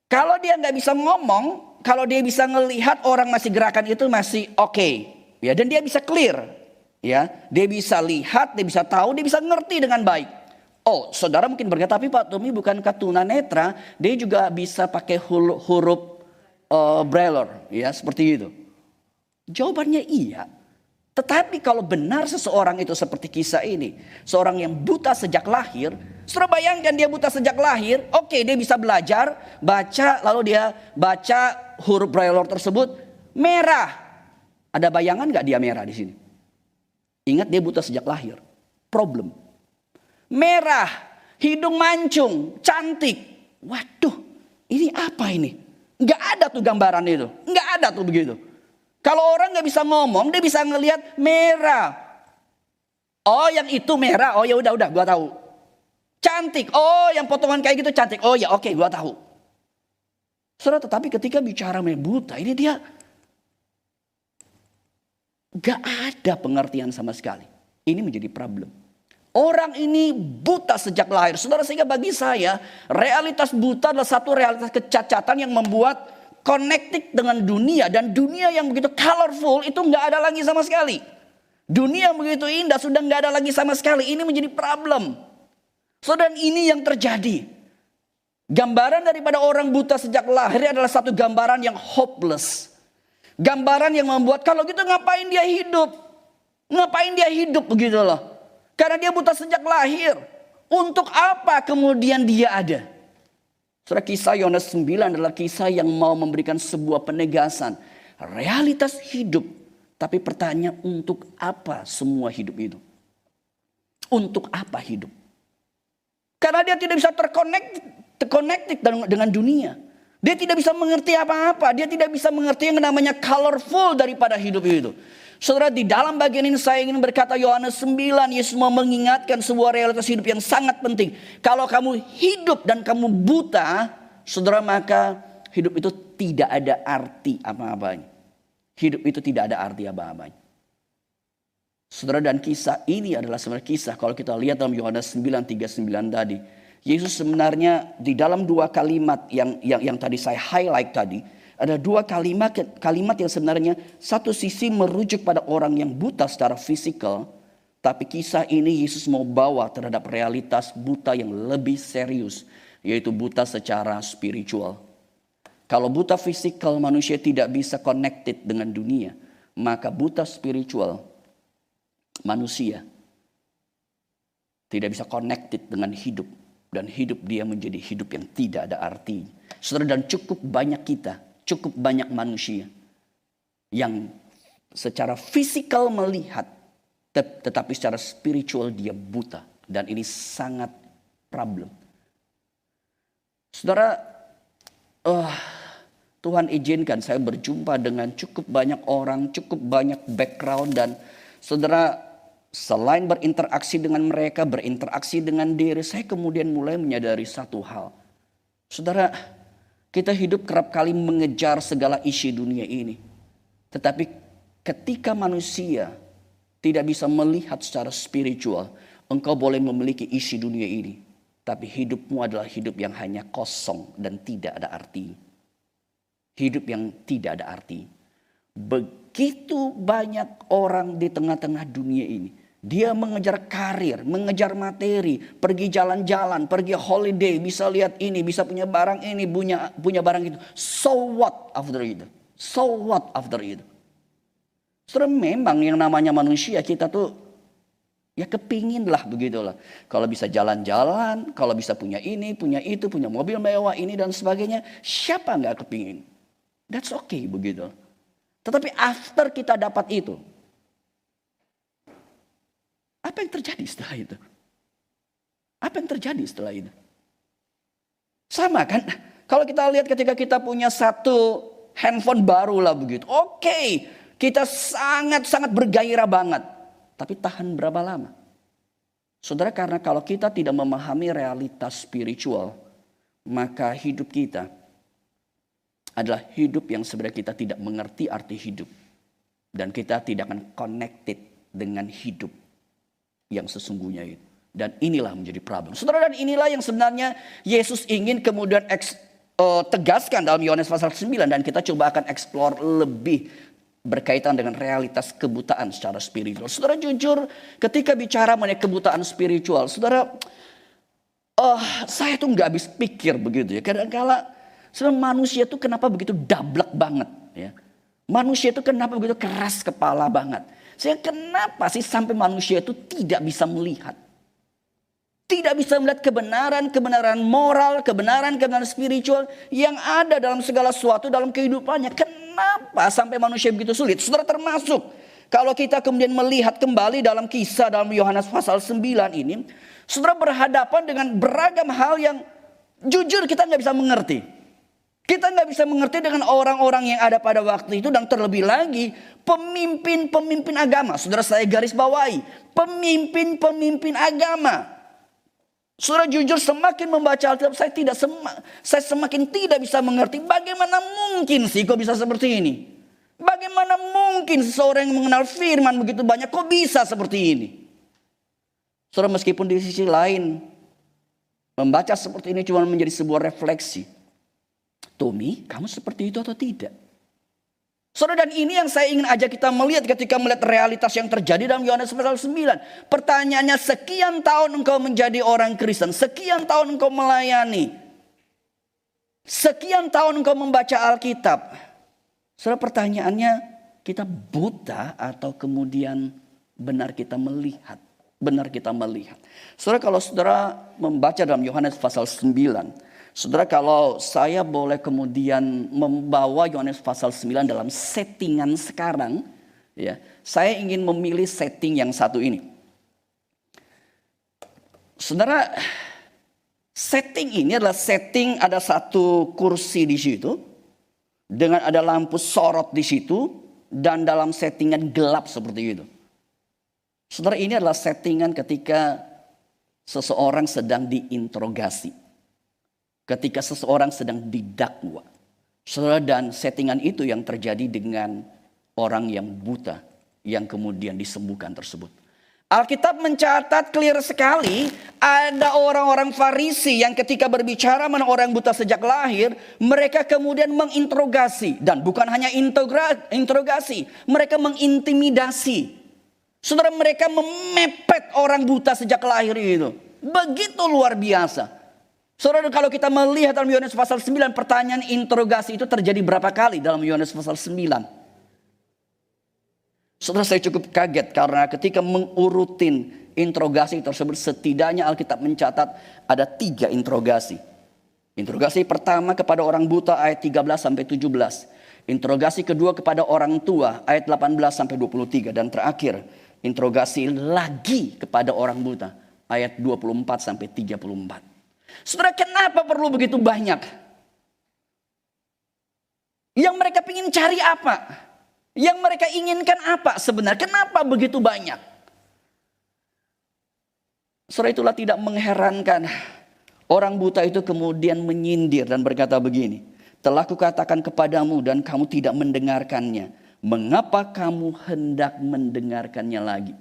Kalau dia nggak bisa ngomong, kalau dia bisa ngelihat orang masih gerakan itu masih oke, ya, dan dia bisa clear, ya, dia bisa lihat, dia bisa tahu, dia bisa ngerti dengan baik. Oh, saudara mungkin berkata, tapi Pak Tommy bukankah tuna netra, dia juga bisa pakai huruf Braille, ya, seperti itu. Jawabannya iya. Tetapi kalau benar seseorang itu seperti kisah ini, seorang yang buta sejak lahir, saudara bayangkan dia buta sejak lahir, oke, dia bisa belajar, baca, lalu dia baca huruf Braille tersebut, merah. Ada bayangan gak dia merah di sini? Ingat dia buta sejak lahir, problem. Merah, hidung mancung, cantik. Waduh, ini apa ini? Gak ada tuh gambaran itu, gak ada tuh begitu. Kalau orang gak bisa ngomong, dia bisa ngelihat merah. Oh, yang itu merah. Oh, ya udah, gua tahu. Cantik. Oh, yang potongan kayak gitu cantik. Oh ya, oke, gua tahu. Saudara, tetapi ketika bicara mengenai buta, ini dia gak ada pengertian sama sekali. Ini menjadi problem. Orang ini buta sejak lahir. Saudara, sehingga bagi saya realitas buta adalah satu realitas kecacatan yang membuat connected dengan dunia. Dan dunia yang begitu colorful itu gak ada lagi sama sekali. Dunia yang begitu indah sudah gak ada lagi sama sekali. Ini menjadi problem. Saudara, ini yang terjadi. Gambaran daripada orang buta sejak lahir adalah satu gambaran yang hopeless. Gambaran yang membuat kalau gitu ngapain dia hidup? Ngapain dia hidup begitu loh. Karena dia buta sejak lahir. Untuk apa kemudian dia ada? Saudara, kisah Yohanes 9 adalah kisah yang mau memberikan sebuah penegasan. Realitas hidup. Tapi pertanyaan, untuk apa semua hidup itu? Untuk apa hidup? Karena dia tidak bisa terconnected dengan dunia. Dia tidak bisa mengerti apa-apa. Dia tidak bisa mengerti yang namanya colorful daripada hidup itu. Saudara, di dalam bagian ini saya ingin berkata Yohanes 9, Yesus mau mengingatkan sebuah realitas hidup yang sangat penting. Kalau kamu hidup dan kamu buta, saudara, maka hidup itu tidak ada arti apa-apanya. Hidup itu tidak ada arti apa-apanya. Saudara, dan kisah ini adalah sebenarnya kisah kalau kita lihat dalam Yohanes 9:39 tadi. Yesus sebenarnya di dalam dua kalimat yang tadi saya highlight tadi. Ada dua kalimat yang sebenarnya satu sisi merujuk pada orang yang buta secara fisikal. Tapi kisah ini Yesus mau bawa terhadap realitas buta yang lebih serius. Yaitu buta secara spiritual. Kalau buta fisikal manusia tidak bisa connected dengan dunia. Maka buta spiritual manusia tidak bisa connected dengan hidup. Dan hidup dia menjadi hidup yang tidak ada arti. Saudara, dan cukup banyak kita. Cukup banyak manusia yang secara fisikal melihat, tetapi secara spiritual dia buta. Dan ini sangat problem. Saudara, Tuhan izinkan saya berjumpa dengan cukup banyak orang, cukup banyak background. Dan saudara, selain berinteraksi dengan mereka, berinteraksi dengan diri, saya kemudian mulai menyadari satu hal. Saudara, kita hidup kerap kali mengejar segala isi dunia ini. Tetapi ketika manusia tidak bisa melihat secara spiritual, engkau boleh memiliki isi dunia ini. Tapi hidupmu adalah hidup yang hanya kosong dan tidak ada arti. Hidup yang tidak ada arti. Begitu banyak orang di tengah-tengah dunia ini. Dia mengejar karir, mengejar materi, pergi jalan-jalan, pergi holiday, bisa lihat ini, bisa punya barang ini, punya barang itu. So what after itu? So what after itu? Saudara, memang yang namanya manusia kita tuh Ya kepingin lah begitulah. Kalau bisa jalan-jalan, kalau bisa punya ini, punya itu, punya mobil mewah ini dan sebagainya. Siapa nggak kepingin? That's okay begitu. Tetapi after kita dapat itu, apa yang terjadi setelah itu? Apa yang terjadi setelah itu? Sama kan? Kalau kita lihat ketika kita punya satu handphone baru lah begitu. Oke, kita sangat-sangat bergairah banget. Tapi tahan berapa lama? Saudara, karena kalau kita tidak memahami realitas spiritual, maka hidup kita adalah hidup yang sebenarnya kita tidak mengerti arti hidup. Dan kita tidak akan connected dengan hidup yang sesungguhnya itu. Dan inilah menjadi problem. Saudara, dan inilah yang sebenarnya Yesus ingin kemudian tegaskan dalam Yohanes pasal 9. Dan kita coba akan explore lebih berkaitan dengan realitas kebutaan secara spiritual. Saudara, jujur ketika bicara mengenai kebutaan spiritual, saudara, saya tuh nggak habis pikir begitu ya. Kadang-kala sebenarnya manusia tuh kenapa begitu dablek banget ya. Manusia itu kenapa begitu keras kepala banget. Sehingga kenapa sih sampai manusia itu tidak bisa melihat. Tidak bisa melihat kebenaran moral, kebenaran spiritual yang ada dalam segala sesuatu dalam kehidupannya. Kenapa sampai manusia begitu sulit? Saudara, termasuk kalau kita kemudian melihat kembali dalam kisah dalam Yohanes pasal 9 ini. Saudara, berhadapan dengan beragam hal yang jujur kita nggak bisa mengerti. Kita nggak bisa mengerti dengan orang-orang yang ada pada waktu itu. Dan terlebih lagi pemimpin agama. Saudara, saya garis bawahi. Pemimpin agama. Saudara, jujur semakin membaca Alkitab saya semakin tidak bisa mengerti bagaimana mungkin sih kok bisa seperti ini. Bagaimana mungkin seseorang yang mengenal firman begitu banyak kok bisa seperti ini. Saudara, meskipun di sisi lain membaca seperti ini cuma menjadi sebuah refleksi. Tommy, kamu seperti itu atau tidak? Saudara, dan ini yang saya ingin ajak kita melihat ketika melihat realitas yang terjadi dalam Yohanes pasal 9. Pertanyaannya, sekian tahun engkau menjadi orang Kristen, sekian tahun engkau melayani, sekian tahun engkau membaca Alkitab. Saudara, pertanyaannya, kita buta atau kemudian benar kita melihat? Benar kita melihat. Saudara, kalau saudara membaca dalam Yohanes pasal 9, saudara, kalau saya boleh kemudian membawa Yohanes pasal 9 dalam settingan sekarang, ya, saya ingin memilih setting yang satu ini. Saudara, setting ini adalah setting ada satu kursi di situ, dengan ada lampu sorot di situ, dan dalam settingan gelap seperti itu. Saudara, ini adalah settingan ketika seseorang sedang diinterogasi. Ketika seseorang sedang didakwa. Saudara, dan settingan itu yang terjadi dengan orang yang buta yang kemudian disembuhkan tersebut. Alkitab mencatat clear sekali ada orang-orang Farisi yang ketika berbicara mengenai orang buta sejak lahir, mereka kemudian menginterogasi. Dan bukan hanya interogasi, mereka mengintimidasi. Saudara, mereka memepet orang buta sejak lahir itu. Begitu luar biasa. Saudara, kalau kita melihat dalam Yohanes pasal 9, pertanyaan interogasi itu terjadi berapa kali dalam Yohanes pasal 9? Saudara, saya cukup kaget karena ketika mengurutin interogasi tersebut, setidaknya Alkitab mencatat ada 3 interogasi. Interogasi pertama kepada orang buta ayat 13 sampai 17. Interogasi kedua kepada orang tua ayat 18 sampai 23. Dan terakhir, interogasi lagi kepada orang buta ayat 24 sampai 34. Saudara, kenapa perlu begitu banyak? Yang mereka ingin cari apa? Yang mereka inginkan apa sebenarnya? Kenapa begitu banyak? Saudara, itulah tidak mengherankan. Orang buta itu kemudian menyindir dan berkata begini. Telah kukatakan kepadamu dan kamu tidak mendengarkannya. Mengapa kamu hendak mendengarkannya lagi?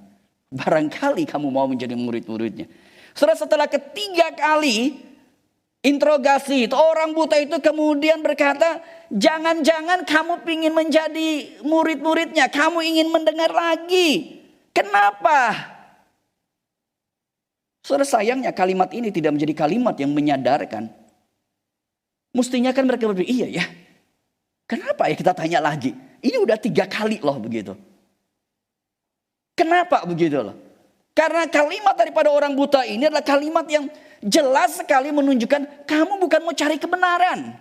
Barangkali kamu mau menjadi murid-muridnya. Saudara, setelah ketiga kali interogasi itu, orang buta itu kemudian berkata, jangan-jangan kamu ingin menjadi murid-muridnya, kamu ingin mendengar lagi. Kenapa? Saudara, sayangnya kalimat ini tidak menjadi kalimat yang menyadarkan. Mestinya kan mereka berpikir, iya ya, kenapa ya kita tanya lagi? Ini udah 3 kali loh begitu. Kenapa begitu loh? Karena kalimat daripada orang buta ini adalah kalimat yang jelas sekali menunjukkan kamu bukan mau cari kebenaran.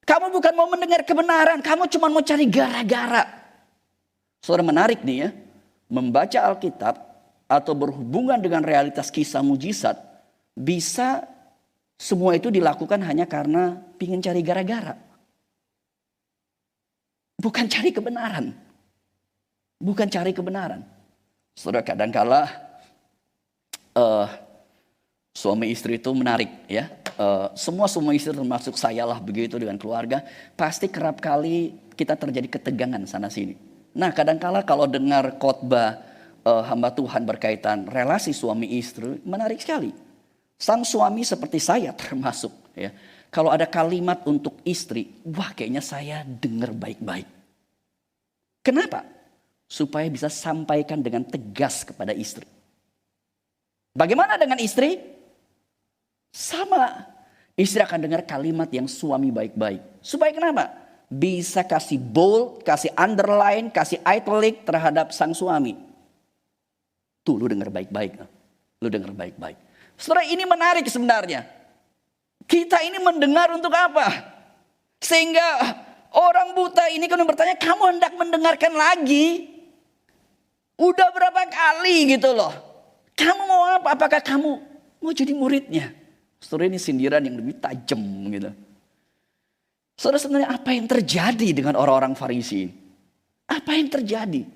Kamu bukan mau mendengar kebenaran, kamu cuma mau cari gara-gara. Saudara, menarik nih ya, membaca Alkitab atau berhubungan dengan realitas kisah mujizat, bisa semua itu dilakukan hanya karena ingin cari gara-gara. Bukan cari kebenaran. Bukan cari kebenaran. Saudara, kadangkala suami istri itu menarik ya. Semua istri termasuk saya lah begitu dengan keluarga. Pasti kerap kali kita terjadi ketegangan sana sini. Nah, kadangkala kalau dengar khotbah hamba Tuhan berkaitan relasi suami istri, menarik sekali. Sang suami seperti saya termasuk ya. Kalau ada kalimat untuk istri, wah kayaknya saya dengar baik-baik. Kenapa? Supaya bisa sampaikan dengan tegas kepada istri. Bagaimana dengan istri? Sama. Istri akan dengar kalimat yang suami baik-baik. Supaya kenapa? Bisa kasih bold, kasih underline, kasih italic terhadap sang suami. Tuh lu dengar baik-baik. Lu dengar baik-baik. Saudara, ini menarik sebenarnya. Kita ini mendengar untuk apa? Sehingga orang buta ini kan bertanya, kamu hendak mendengarkan lagi? Udah berapa kali gitu loh. Kamu mau apa? Apakah kamu mau jadi muridnya? Saudara, ini sindiran yang lebih tajam gitu. Saudara, sebenarnya apa yang terjadi dengan orang-orang Farisi? Apa yang terjadi?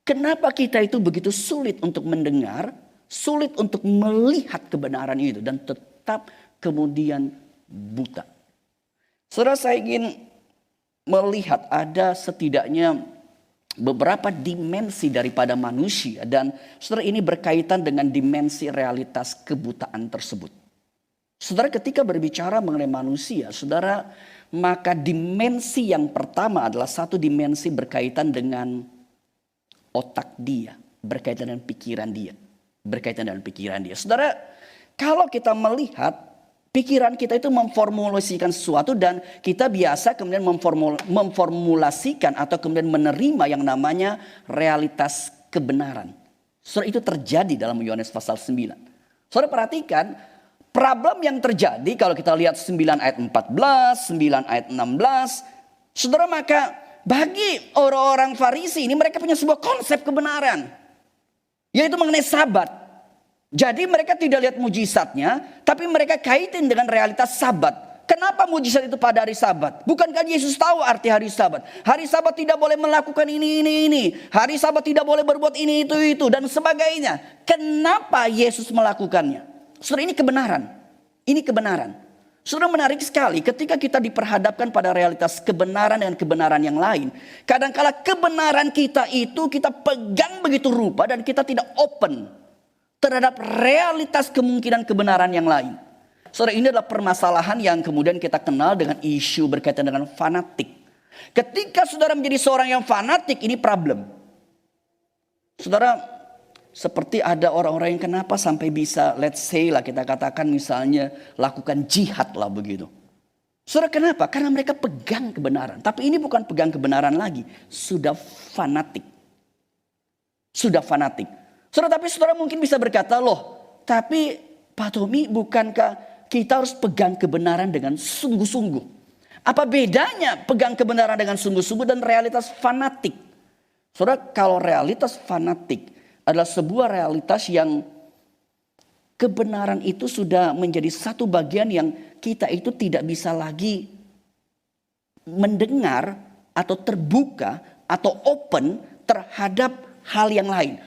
Kenapa kita itu begitu sulit untuk mendengar, sulit untuk melihat kebenaran itu dan tetap kemudian buta? Saudara, saya ingin melihat ada setidaknya beberapa dimensi daripada manusia, dan saudara, ini berkaitan dengan dimensi realitas kebutaan tersebut. Saudara, ketika berbicara mengenai manusia, saudara, maka dimensi yang pertama adalah satu dimensi berkaitan dengan otak dia, berkaitan dengan pikiran dia, berkaitan dengan pikiran dia. Saudara, kalau kita melihat pikiran kita itu memformulasikan sesuatu, dan kita biasa kemudian memformulasikan atau kemudian menerima yang namanya realitas kebenaran. Saudara, itu terjadi dalam Yohanes pasal 9. Saudara perhatikan problem yang terjadi kalau kita lihat 9 ayat 14, 9 ayat 16. Saudara, maka bagi orang-orang Farisi ini mereka punya sebuah konsep kebenaran, yaitu mengenai Sabat. Jadi mereka tidak lihat mujizatnya, tapi mereka kaitin dengan realitas Sabat. Kenapa mujizat itu pada hari Sabat? Bukankah Yesus tahu arti hari Sabat? Hari Sabat tidak boleh melakukan ini. Hari Sabat tidak boleh berbuat ini, itu, dan sebagainya. Kenapa Yesus melakukannya? Saudara, ini kebenaran. Ini kebenaran. Saudara, menarik sekali ketika kita diperhadapkan pada realitas kebenaran dan kebenaran yang lain. Kadangkala kebenaran kita itu kita pegang begitu rupa dan kita tidak open terhadap realitas kemungkinan kebenaran yang lain. Saudara, ini adalah permasalahan yang kemudian kita kenal dengan isu berkaitan dengan fanatik. Ketika saudara menjadi seorang yang fanatik, ini problem. Saudara, seperti ada orang-orang yang kenapa sampai bisa, let's say lah kita katakan misalnya lakukan jihad lah begitu. Saudara, kenapa? Karena mereka pegang kebenaran. Tapi ini bukan pegang kebenaran lagi. Sudah fanatik. Sudah fanatik. Saudara, tapi saudara mungkin bisa berkata, loh, tapi Pak Tommy, bukankah kita harus pegang kebenaran dengan sungguh-sungguh? Apa bedanya pegang kebenaran dengan sungguh-sungguh dan realitas fanatik? Saudara, kalau realitas fanatik adalah sebuah realitas yang kebenaran itu sudah menjadi satu bagian yang kita itu tidak bisa lagi mendengar atau terbuka atau open terhadap hal yang lain.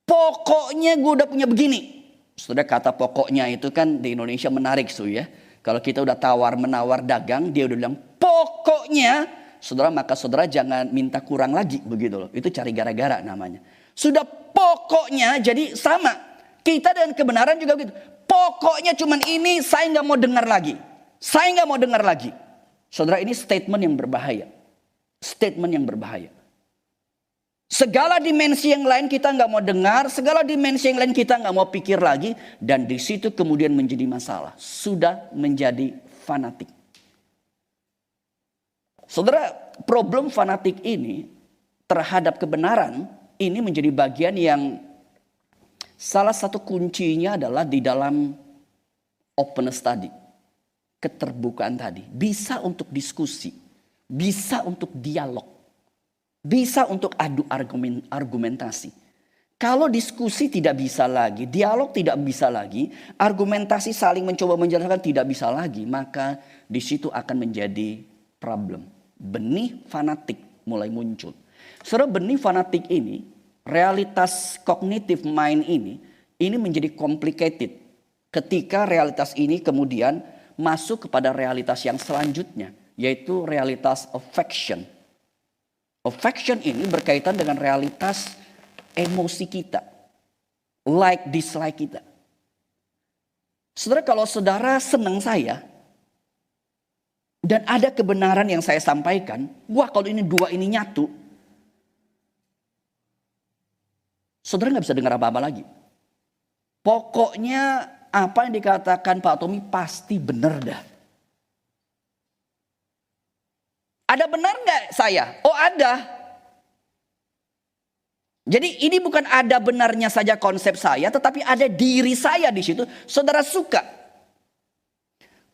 Pokoknya gue udah punya begini. Sudah, kata pokoknya itu kan di Indonesia menarik ya. Kalau kita udah tawar-menawar dagang, dia udah bilang pokoknya, saudara, maka saudara jangan minta kurang lagi begitu loh. Itu cari gara-gara namanya. Sudah pokoknya, jadi sama. Kita dan kebenaran juga begitu. Pokoknya cuman ini, saya nggak mau dengar lagi. Saya nggak mau dengar lagi. Saudara, ini statement yang berbahaya. Statement yang berbahaya. Segala dimensi yang lain kita nggak mau dengar, segala dimensi yang lain kita nggak mau pikir lagi, dan di situ kemudian menjadi masalah. Sudah menjadi fanatik. Saudara, problem fanatik ini terhadap kebenaran ini menjadi bagian yang Salah satu kuncinya adalah di dalam openness tadi. Keterbukaan tadi. Bisa untuk diskusi. Bisa untuk dialog. Bisa untuk adu argumentasi. Kalau diskusi tidak bisa lagi, dialog tidak bisa lagi, argumentasi saling mencoba menjelaskan tidak bisa lagi, maka di situ akan menjadi problem. Benih fanatik mulai muncul. Saudara, benih fanatik ini, realitas cognitive mind ini menjadi complicated. Ketika realitas ini kemudian masuk kepada realitas yang selanjutnya, yaitu realitas affection. Affection ini berkaitan dengan realitas emosi kita, like dislike kita. Saudara, kalau saudara senang saya dan ada kebenaran yang saya sampaikan, wah kalau ini dua ini nyatu, saudara nggak bisa dengar apa-apa lagi. Pokoknya apa yang dikatakan Pak Tommy pasti benar dah. Ada benar nggak saya? Oh ada. Jadi ini bukan ada benarnya saja konsep saya, tetapi ada diri saya di situ. Saudara suka.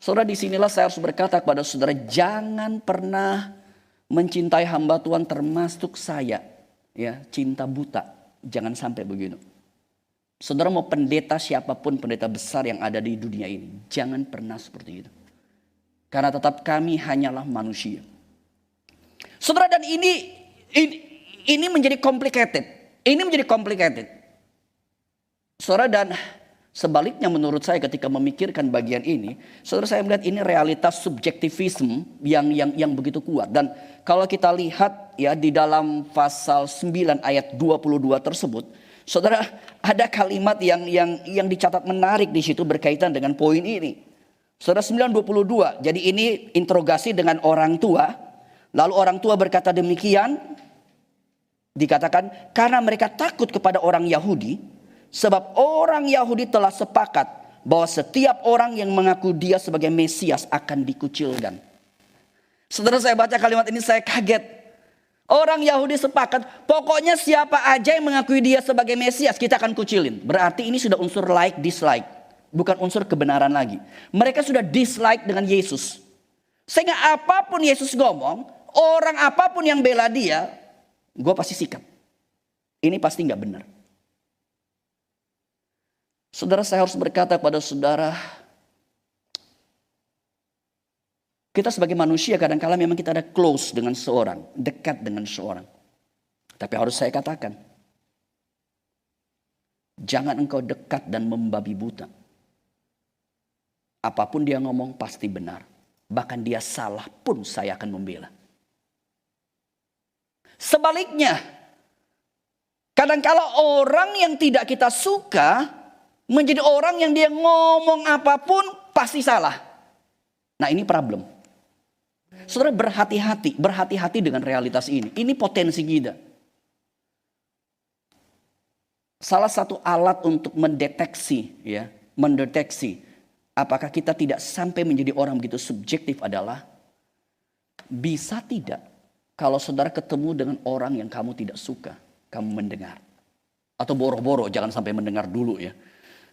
Saudara, disinilah saya harus berkata kepada saudara, jangan pernah mencintai hamba Tuhan termasuk saya. Ya, cinta buta. Jangan sampai begitu. Saudara mau pendeta siapapun, pendeta besar yang ada di dunia ini, jangan pernah seperti itu. Karena tetap kami hanyalah manusia. Saudara, dan ini menjadi complicated. Ini menjadi complicated. Saudara, dan sebaliknya menurut saya ketika memikirkan bagian ini, saudara, saya melihat ini realitas subjektivisme yang begitu kuat. Dan kalau kita lihat ya di dalam pasal 9 ayat 22 tersebut, saudara, ada kalimat yang dicatat menarik di situ berkaitan dengan poin ini. Saudara, 9:22. Jadi ini interogasi dengan orang tua. Lalu orang tua berkata demikian. Dikatakan karena mereka takut kepada orang Yahudi, sebab orang Yahudi telah sepakat bahwa setiap orang yang mengaku dia sebagai Mesias akan dikucilkan. Saudara, saya baca kalimat ini saya kaget. Orang Yahudi sepakat, pokoknya siapa aja yang mengakui dia sebagai Mesias kita akan kucilin. Berarti ini sudah unsur like dislike, bukan unsur kebenaran lagi. Mereka sudah dislike dengan Yesus. Sehingga apapun Yesus ngomong, orang apapun yang bela dia, gue pasti sikat. Ini pasti gak benar. Saudara, saya harus berkata kepada saudara, kita sebagai manusia kadang-kala memang kita ada close dengan seorang, dekat dengan seorang. Tapi harus saya katakan, jangan engkau dekat dan membabi buta. Apapun dia ngomong pasti benar. Bahkan dia salah pun saya akan membela. Sebaliknya, kadang-kala orang yang tidak kita suka menjadi orang yang dia ngomong apapun pasti salah. Nah, ini problem. Saudara, berhati-hati dengan realitas ini. Ini potensi kita. Salah satu alat untuk mendeteksi apakah kita tidak sampai menjadi orang begitu subjektif adalah bisa tidak kalau saudara ketemu dengan orang yang kamu tidak suka, kamu mendengar. Atau boro-boro, jangan sampai mendengar dulu ya.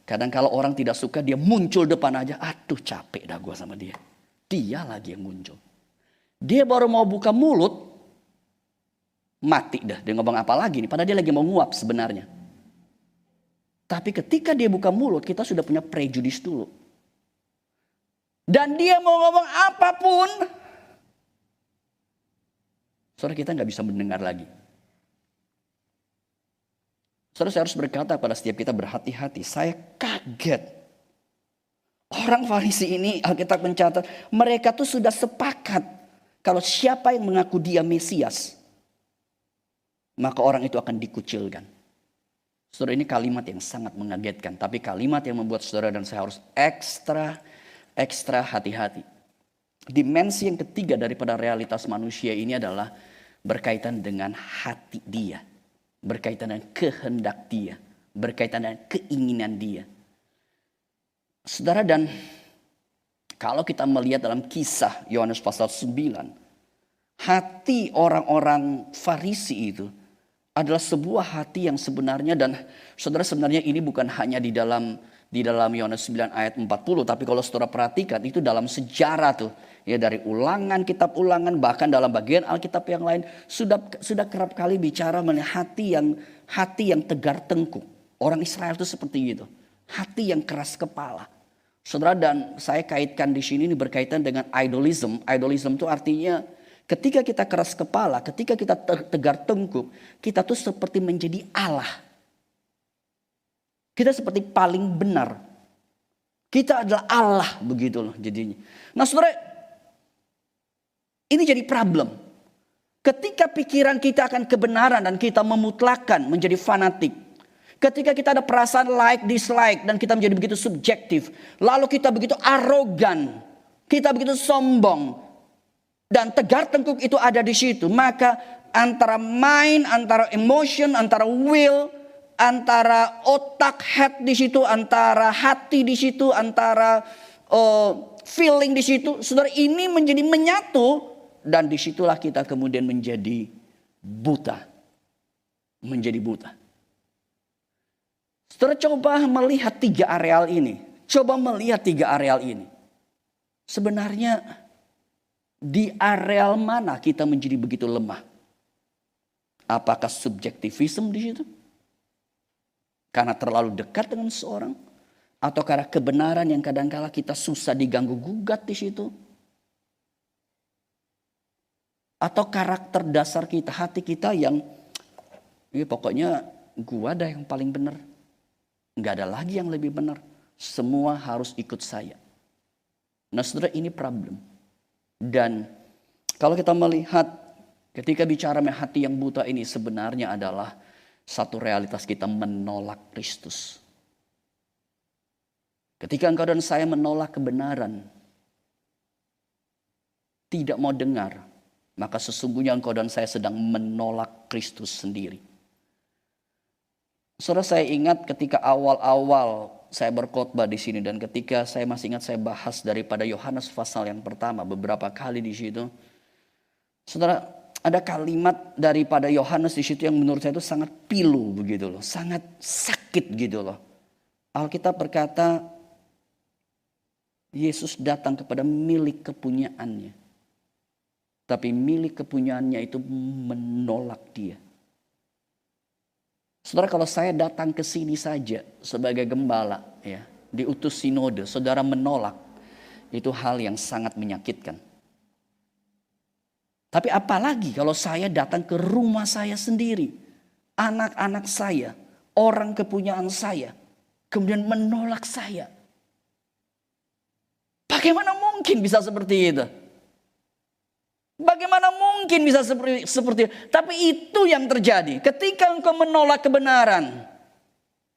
Kadang kalau orang tidak suka, dia muncul depan aja. Aduh, capek dah gue sama dia. Dia lagi yang muncul. Dia baru mau buka mulut, mati dah. Dia ngomong apa lagi nih, padahal dia lagi mau nguap sebenarnya. Tapi ketika dia buka mulut, kita sudah punya prejudis dulu. Dan dia mau ngomong apapun, saudara, kita nggak bisa mendengar lagi. Saudara, saya harus berkata pada setiap kita berhati-hati. Saya kaget. Orang Farisi ini, Alkitab mencatat, mereka tuh sudah sepakat kalau siapa yang mengaku dia Mesias, maka orang itu akan dikucilkan. Saudara, ini kalimat yang sangat mengagetkan, tapi kalimat yang membuat saudara dan saya harus ekstra hati-hati. Dimensi yang ketiga daripada realitas manusia ini adalah berkaitan dengan hati dia. Berkaitan dengan kehendak dia. Berkaitan dengan keinginan dia. Saudara, dan kalau kita melihat dalam kisah Yohanes pasal 9. Hati orang-orang Farisi itu adalah sebuah hati yang sebenarnya, dan saudara sebenarnya ini bukan hanya di dalam Yohanes 9 ayat 40, tapi kalau saudara perhatikan itu dalam sejarah tuh, ya dari Ulangan, kitab Ulangan, bahkan dalam bagian Alkitab yang lain sudah kerap kali bicara mengenai hati yang tegar tengkuk. Orang Israel itu seperti itu, hati yang keras kepala. Saudara, dan saya kaitkan di sini ini berkaitan dengan idolism. Idolism itu artinya ketika kita keras kepala, ketika kita tegar tengkuk, kita tuh seperti menjadi Allah. Kita seperti paling benar. Kita adalah Allah, begitu loh jadinya. Nah saudara, ini jadi problem. Ketika pikiran kita akan kebenaran dan kita memutlakkan menjadi fanatik. Ketika kita ada perasaan like, dislike dan kita menjadi begitu subjektif. Lalu kita begitu arogan. Kita begitu sombong. Dan tegar tengkuk itu ada di situ. Maka antara mind, antara emotion, antara will, antara otak, head di situ, antara hati di situ, antara feeling di situ. Saudara, ini menjadi menyatu. Dan disitulah kita kemudian menjadi buta. Menjadi buta. Saudara, coba melihat tiga areal ini. Coba melihat tiga areal ini. Sebenarnya di areal mana kita menjadi begitu lemah? Apakah subjektivisme di situ? Karena terlalu dekat dengan seseorang? Atau karena kebenaran yang kadangkala kita susah diganggu gugat di situ? Atau karakter dasar kita, hati kita yang ya pokoknya gua ada yang paling benar. Nggak ada lagi yang lebih benar. Semua harus ikut saya. Nah saudara, ini problem. Dan kalau kita melihat ketika bicara mengenai hati yang buta ini sebenarnya adalah satu realitas kita menolak Kristus. Ketika engkau dan saya menolak kebenaran, tidak mau dengar, maka sesungguhnya engkau dan saya sedang menolak Kristus sendiri. Saudara, saya ingat ketika awal-awal saya berkhotbah di sini dan ketika saya masih ingat saya bahas daripada Yohanes pasal yang pertama beberapa kali di situ. Saudara, ada kalimat daripada Yohanes di situ yang menurut saya itu sangat pilu begitu loh, sangat sakit gitu loh. Alkitab berkata Yesus datang kepada milik kepunyaannya. Tapi milik kepunyaannya itu menolak dia. Saudara, kalau saya datang ke sini saja sebagai gembala, ya, diutus sinode, saudara menolak, itu hal yang sangat menyakitkan. Tapi apalagi kalau saya datang ke rumah saya sendiri, anak-anak saya, orang kepunyaan saya, kemudian menolak saya. Bagaimana mungkin bisa seperti itu? Bagaimana mungkin bisa seperti itu? Tapi itu yang terjadi. Ketika engkau menolak kebenaran.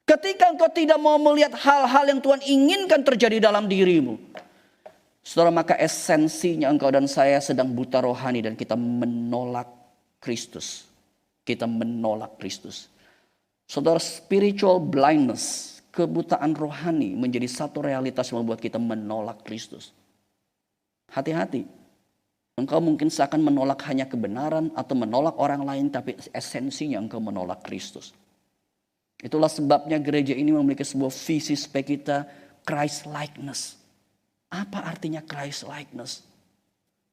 Ketika engkau tidak mau melihat hal-hal yang Tuhan inginkan terjadi dalam dirimu. Saudara, maka esensinya engkau dan saya sedang buta rohani dan kita menolak Kristus. Kita menolak Kristus. Saudara, spiritual blindness, kebutaan rohani menjadi satu realitas yang membuat kita menolak Kristus. Hati-hati. Engkau mungkin seakan menolak hanya kebenaran atau menolak orang lain, tapi esensinya engkau menolak Kristus. Itulah sebabnya gereja ini memiliki sebuah visi supaya kita Christ likeness. Apa artinya Christ likeness?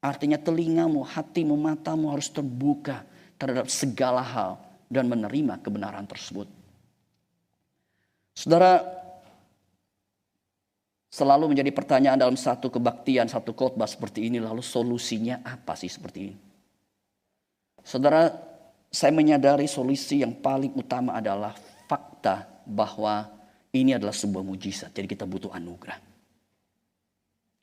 Artinya telingamu, hatimu, matamu harus terbuka terhadap segala hal dan menerima kebenaran tersebut. Saudara, selalu menjadi pertanyaan dalam satu kebaktian, satu khotbah seperti ini, lalu solusinya apa sih seperti ini? Saudara, saya menyadari solusi yang paling utama adalah fakta bahwa ini adalah sebuah mujizat. Jadi kita butuh anugerah.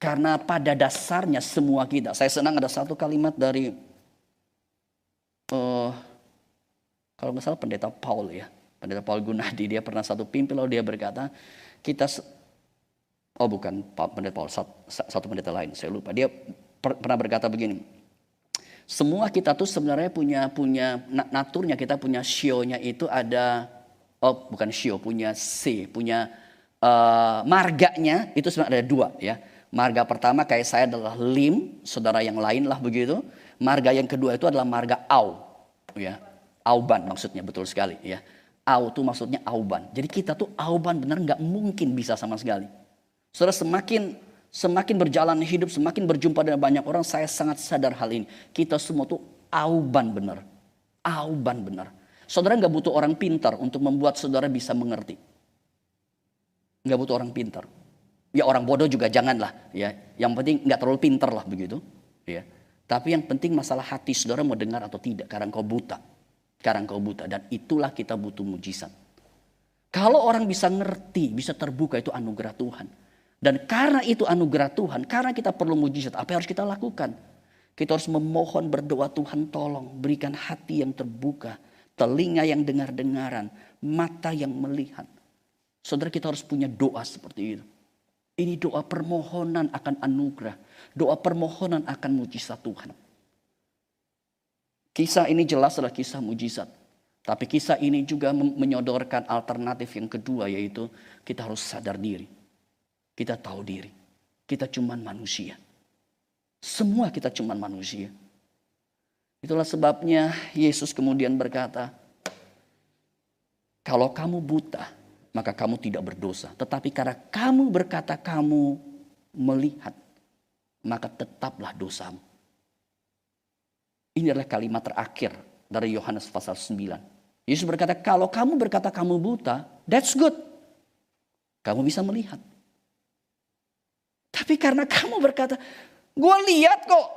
Karena pada dasarnya semua kita, saya senang ada satu kalimat dari, kalau nggak salah pendeta Paul ya. Pendeta Paul Gunadi, dia pernah satu pimpin lalu dia berkata, bukan pendeta Paul, satu pendeta lain, saya lupa. Dia pernah berkata begini, semua kita tuh sebenarnya punya naturnya, kita punya shio-nya itu ada, bukan shio, punya C, punya marganya itu sebenarnya ada dua ya. Marga pertama kayak saya adalah lim, saudara yang lain lah begitu. Marga yang kedua itu adalah marga au, ya. Auban maksudnya, betul sekali ya. Au itu maksudnya auban. Jadi kita tuh auban benar nggak mungkin bisa sama sekali. Saudara, semakin berjalan hidup, semakin berjumpa dengan banyak orang, saya sangat sadar hal ini. Kita semua tuh auban benar. Auban benar. Saudara nggak butuh orang pintar untuk membuat saudara bisa mengerti. Nggak butuh orang pintar. Ya orang bodoh juga janganlah ya. Yang penting nggak terlalu pintar lah begitu. Ya. Tapi yang penting masalah hati saudara mau dengar atau tidak. Karena engkau buta. Karena engkau buta. Dan itulah kita butuh mujizat. Kalau orang bisa ngerti, bisa terbuka, itu anugerah Tuhan. Dan karena itu anugerah Tuhan, karena kita perlu mujizat, apa yang harus kita lakukan? Kita harus memohon, berdoa, Tuhan tolong berikan hati yang terbuka. Telinga yang dengar-dengaran. Mata yang melihat. Saudara, kita harus punya doa seperti itu. Ini doa permohonan akan anugerah. Doa permohonan akan mujizat Tuhan. Kisah ini jelas adalah kisah mujizat. Tapi kisah ini juga menyodorkan alternatif yang kedua, yaitu kita harus sadar diri. Kita tahu diri. Kita cuman manusia. Semua kita cuman manusia. Itulah sebabnya Yesus kemudian berkata, kalau kamu buta, maka kamu tidak berdosa. Tetapi karena kamu berkata kamu melihat, maka tetaplah dosamu. Ini adalah kalimat terakhir dari Yohanes pasal 9. Yesus berkata, kalau kamu berkata kamu buta, that's good. Kamu bisa melihat. Tapi karena kamu berkata, gue lihat kok.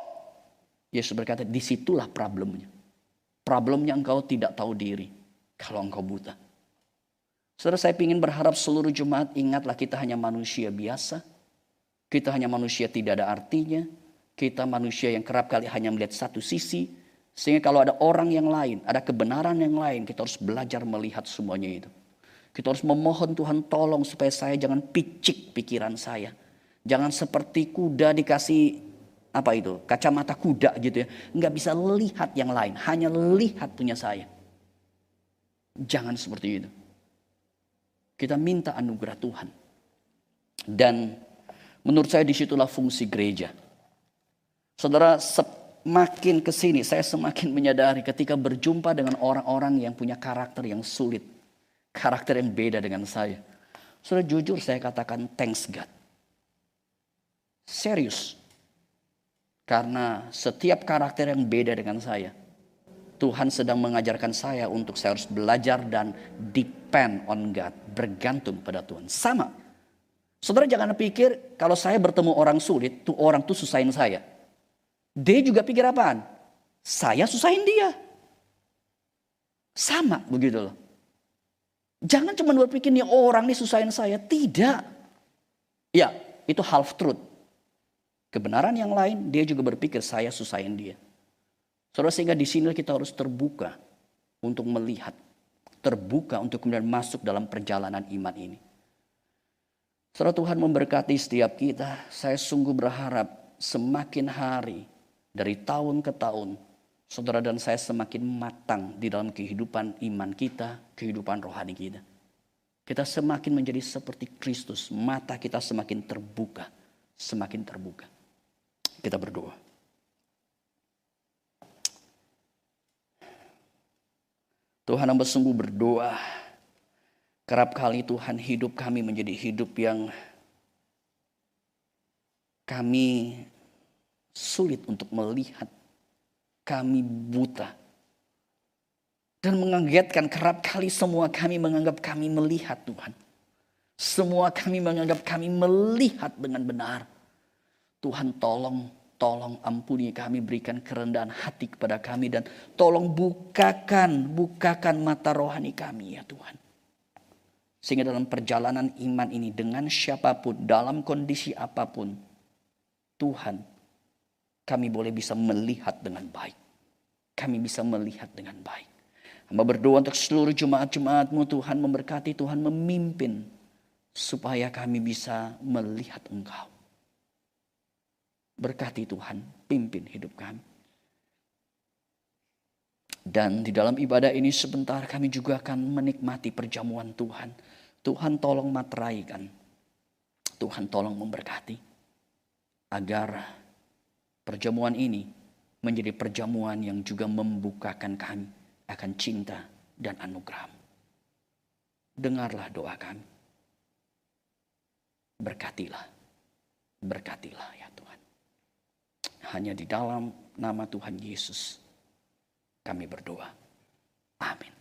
Yesus berkata, disitulah problemnya. Problemnya engkau tidak tahu diri kalau engkau buta. Saudara, saya ingin berharap seluruh jemaat ingatlah kita hanya manusia biasa. Kita hanya manusia tidak ada artinya. Kita manusia yang kerap kali hanya melihat satu sisi. Sehingga kalau ada orang yang lain, ada kebenaran yang lain, kita harus belajar melihat semuanya itu. Kita harus memohon Tuhan tolong supaya saya jangan picik pikiran saya. Jangan seperti kuda dikasih kacamata kuda gitu ya. Nggak bisa lihat yang lain, hanya lihat punya saya. Jangan seperti itu. Kita minta anugerah Tuhan. Dan menurut saya disitulah fungsi gereja. Saudara, semakin kesini saya semakin menyadari ketika berjumpa dengan orang-orang yang punya karakter yang sulit. Karakter yang beda dengan saya. Saudara, jujur saya katakan thanks God. Serius. Karena setiap karakter yang beda dengan saya, Tuhan sedang mengajarkan saya untuk saya harus belajar dan depend on God. Bergantung pada Tuhan. Sama. Saudara jangan pikir kalau saya bertemu orang sulit, tuh orang tuh susahin saya. Dia juga pikir apaan? Saya susahin dia. Sama begitu loh. Jangan cuma berpikir nih orang nih susahin saya. Tidak. Ya, itu half truth. Kebenaran yang lain, dia juga berpikir saya susahin dia. Saudara, sehingga di sini kita harus terbuka untuk melihat. Terbuka untuk kemudian masuk dalam perjalanan iman ini. Saudara, Tuhan memberkati setiap kita. Saya sungguh berharap semakin hari dari tahun ke tahun, saudara dan saya semakin matang di dalam kehidupan iman kita, kehidupan rohani kita. Kita semakin menjadi seperti Kristus. Mata kita semakin terbuka. Semakin terbuka. Kita berdoa. Tuhan, hamba sungguh berdoa. Kerap kali Tuhan hidup kami menjadi hidup yang kami sulit untuk melihat. Kami buta. Dan mengagetkan kerap kali semua kami menganggap kami melihat Tuhan. Semua kami menganggap kami melihat dengan benar. Tuhan tolong ampuni kami, berikan kerendahan hati kepada kami. Dan tolong bukakan mata rohani kami ya Tuhan. Sehingga dalam perjalanan iman ini dengan siapapun, dalam kondisi apapun. Tuhan, kami boleh bisa melihat dengan baik. Kami bisa melihat dengan baik. Hamba berdoa untuk seluruh jemaat-jemaat-Mu, Tuhan memberkati, Tuhan memimpin. Supaya kami bisa melihat Engkau. Berkati Tuhan, pimpin hidup kami. Dan di dalam ibadah ini sebentar kami juga akan menikmati perjamuan Tuhan. Tuhan tolong materaikan. Tuhan tolong memberkati. Agar perjamuan ini menjadi perjamuan yang juga membukakan kami. akan cinta dan anugerah-Mu. Dengarlah doa kami. Berkatilah. Berkatilah ya Tuhan. Hanya di dalam nama Tuhan Yesus kami berdoa. Amin.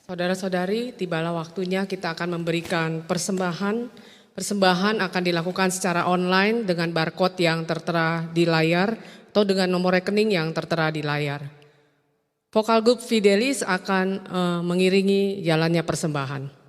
Saudara-saudari, tibalah waktunya kita akan memberikan persembahan. Persembahan akan dilakukan secara online dengan barcode yang tertera di layar atau dengan nomor rekening yang tertera di layar. Vokal Group Fidelis akan mengiringi jalannya persembahan.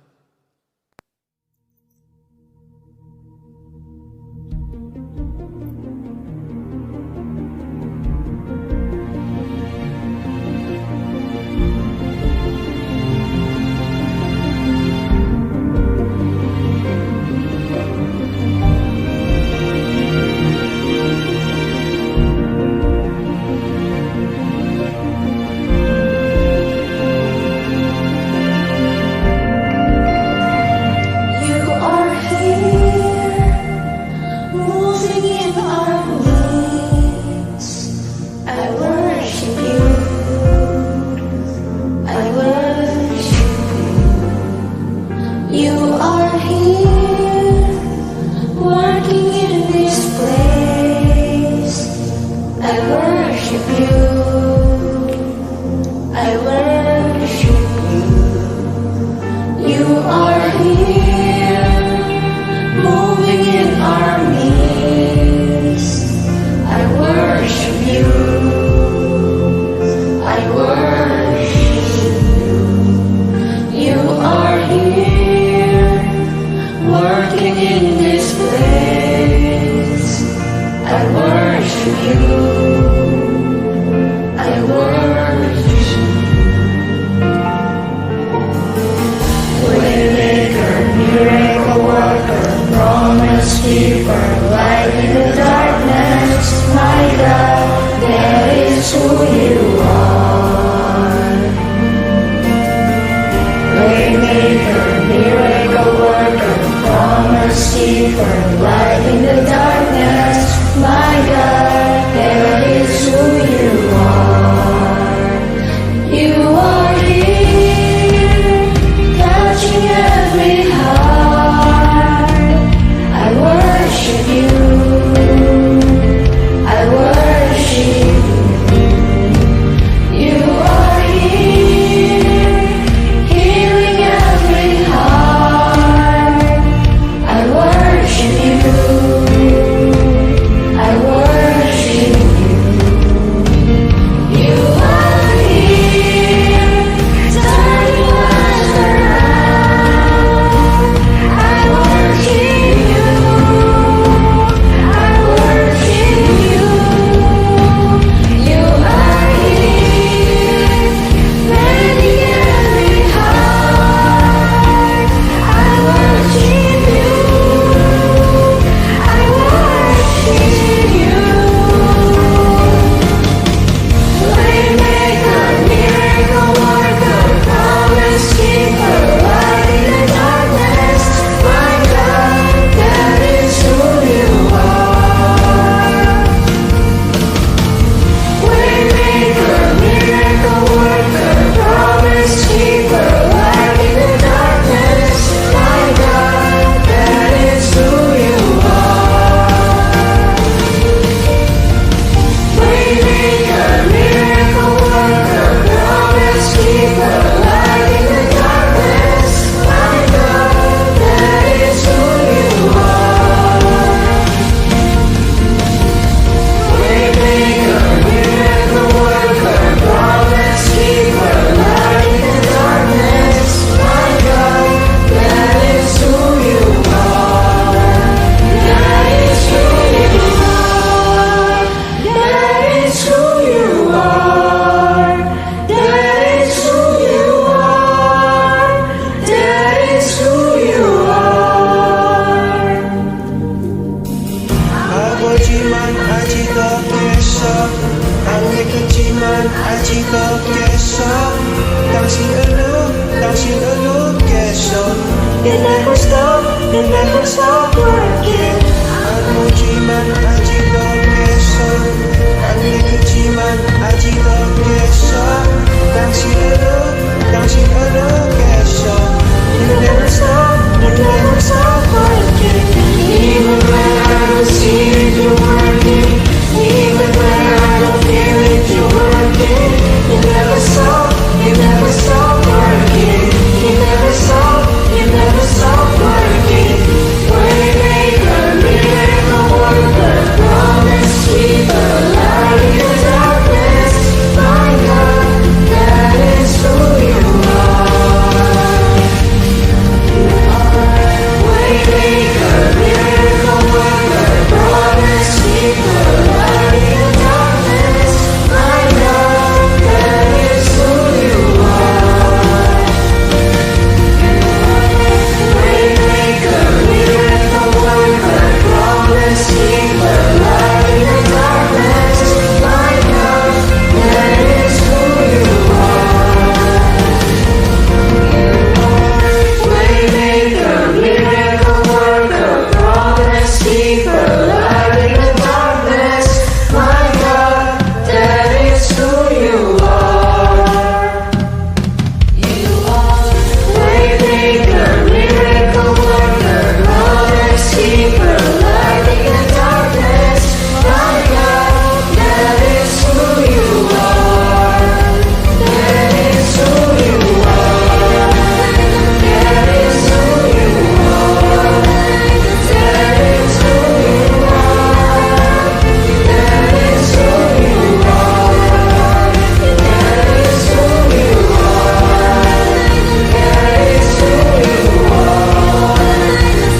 never stop working. Mujiman aji lo keso, ane kejiman aji lo keso. you're working. Even when I don't feel it, you're working. You never stop working. You never stop working. Waymaker, miracle worker, promise keeper, light in the darkness. My God, that is who you are. Waymaker, miracle worker, promise keeper, light in the darkness. My God, that is who you are. Waymaker, miracle worker, promise keeper, light in the darkness. My God, that is who you are. Waymaker, miracle worker, promise keeper, light in the darkness. My God, that is who you are. You are Waymaker, miracle worker, promise keeper, light in the darkness. My God, that is who you are. That is who you are. That is who you are. That is who you are. That is who you are. That is who you are. That is who you are.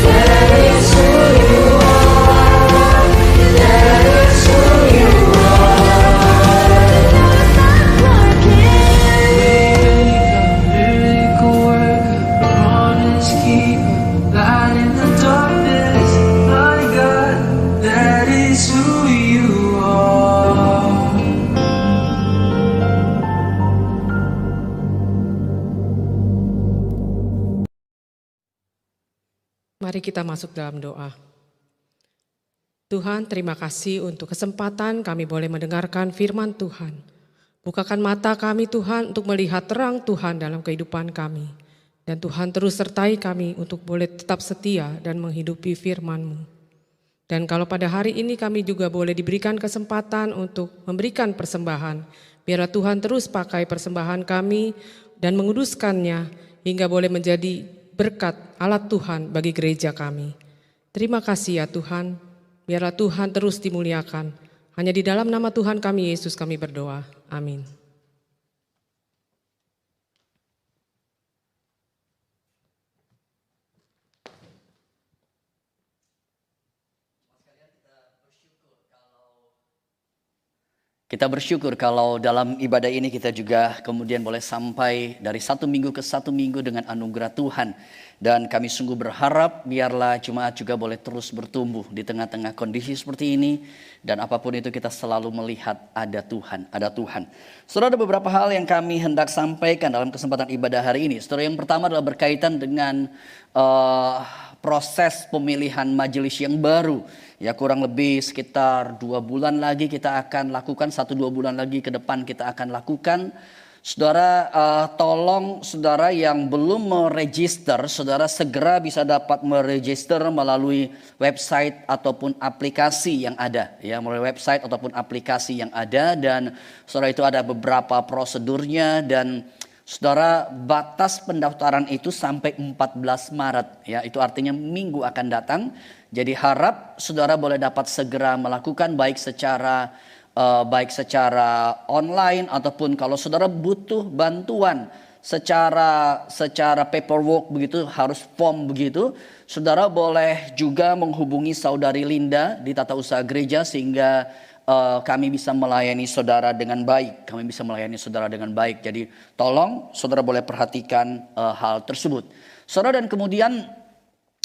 That is who you are. That is who you Miracle worker, promise keeper, light in the darkness. My God, that is who you are. Mari kita masuk dalam doa. Tuhan, terima kasih untuk kesempatan kami boleh mendengarkan firman Tuhan. Bukakan mata kami Tuhan untuk melihat terang Tuhan dalam kehidupan kami. Dan Tuhan terus sertai kami untuk boleh tetap setia dan menghidupi firman-Mu. Dan kalau pada hari ini kami juga boleh diberikan kesempatan untuk memberikan persembahan, biarlah Tuhan terus pakai persembahan kami dan menguduskannya hingga boleh menjadi berkat alat Tuhan bagi gereja kami. Terima kasih ya Tuhan, biarlah Tuhan terus dimuliakan. Hanya di dalam nama Tuhan kami Yesus kami berdoa. Amin. Kita bersyukur kalau dalam ibadah ini kita juga kemudian boleh sampai dari satu minggu ke satu minggu dengan anugerah Tuhan. Dan kami sungguh berharap biarlah jemaat juga boleh terus bertumbuh di tengah-tengah kondisi seperti ini. Dan apapun itu kita selalu melihat ada Tuhan, ada Tuhan. Saudara, ada beberapa hal yang kami hendak sampaikan dalam kesempatan ibadah hari ini. Saudara, yang pertama adalah berkaitan dengan proses pemilihan majelis yang baru. Ya, kurang lebih sekitar 2 bulan lagi kita akan lakukan, 1-2 bulan lagi ke depan kita akan lakukan. Saudara, tolong saudara yang belum meregister, saudara segera bisa dapat meregister melalui website ataupun aplikasi yang ada. Ya, melalui website ataupun aplikasi yang ada, dan saudara itu ada beberapa prosedurnya, dan saudara batas pendaftaran itu sampai 14 Maret. Ya, itu artinya minggu akan datang. Jadi harap saudara boleh dapat segera melakukan baik secara online ataupun kalau saudara butuh bantuan secara paperwork begitu, harus form begitu, saudara boleh juga menghubungi saudari Linda di Tata Usaha Gereja sehingga kami bisa melayani saudara dengan baik. Jadi tolong saudara boleh perhatikan hal tersebut. Saudara, dan kemudian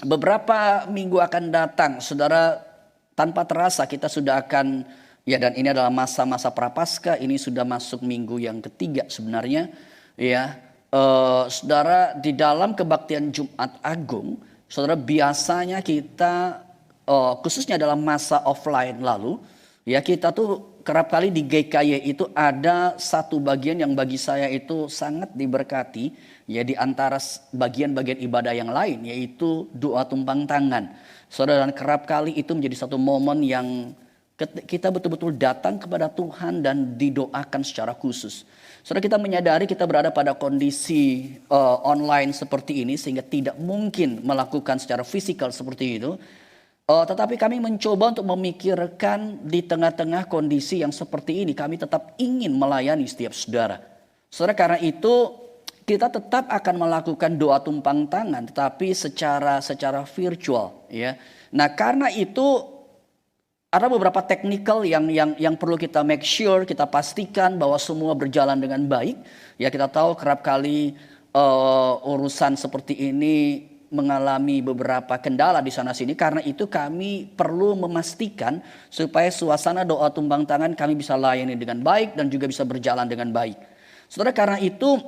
beberapa minggu akan datang, saudara, tanpa terasa kita sudah akan, ya, dan ini adalah masa-masa prapaskah, ini sudah masuk minggu yang ketiga sebenarnya, ya. Saudara, di dalam kebaktian Jumat Agung, saudara, biasanya kita khususnya dalam masa offline lalu, ya, kita tuh kerap kali di GKY itu ada satu bagian yang bagi saya itu sangat diberkati, ya, di antara bagian-bagian ibadah yang lain, yaitu doa tumpang tangan. Saudara, dan kerap kali itu menjadi satu momen yang kita betul-betul datang kepada Tuhan dan didoakan secara khusus. Saudara, kita menyadari kita berada pada kondisi online seperti ini sehingga tidak mungkin melakukan secara fisikal seperti itu. Tetapi kami mencoba untuk memikirkan di tengah-tengah kondisi yang seperti ini kami tetap ingin melayani setiap saudara. Saudara, karena itu kita tetap akan melakukan doa tumpang tangan tetapi secara virtual ya. Nah, karena itu ada beberapa teknikal yang perlu kita make sure, kita pastikan bahwa semua berjalan dengan baik. Ya, kita tahu kerap kali urusan seperti ini mengalami beberapa kendala di sana sini. Karena itu kami perlu memastikan supaya suasana doa tumpang tangan kami bisa layani dengan baik dan juga bisa berjalan dengan baik. Saudara, karena itu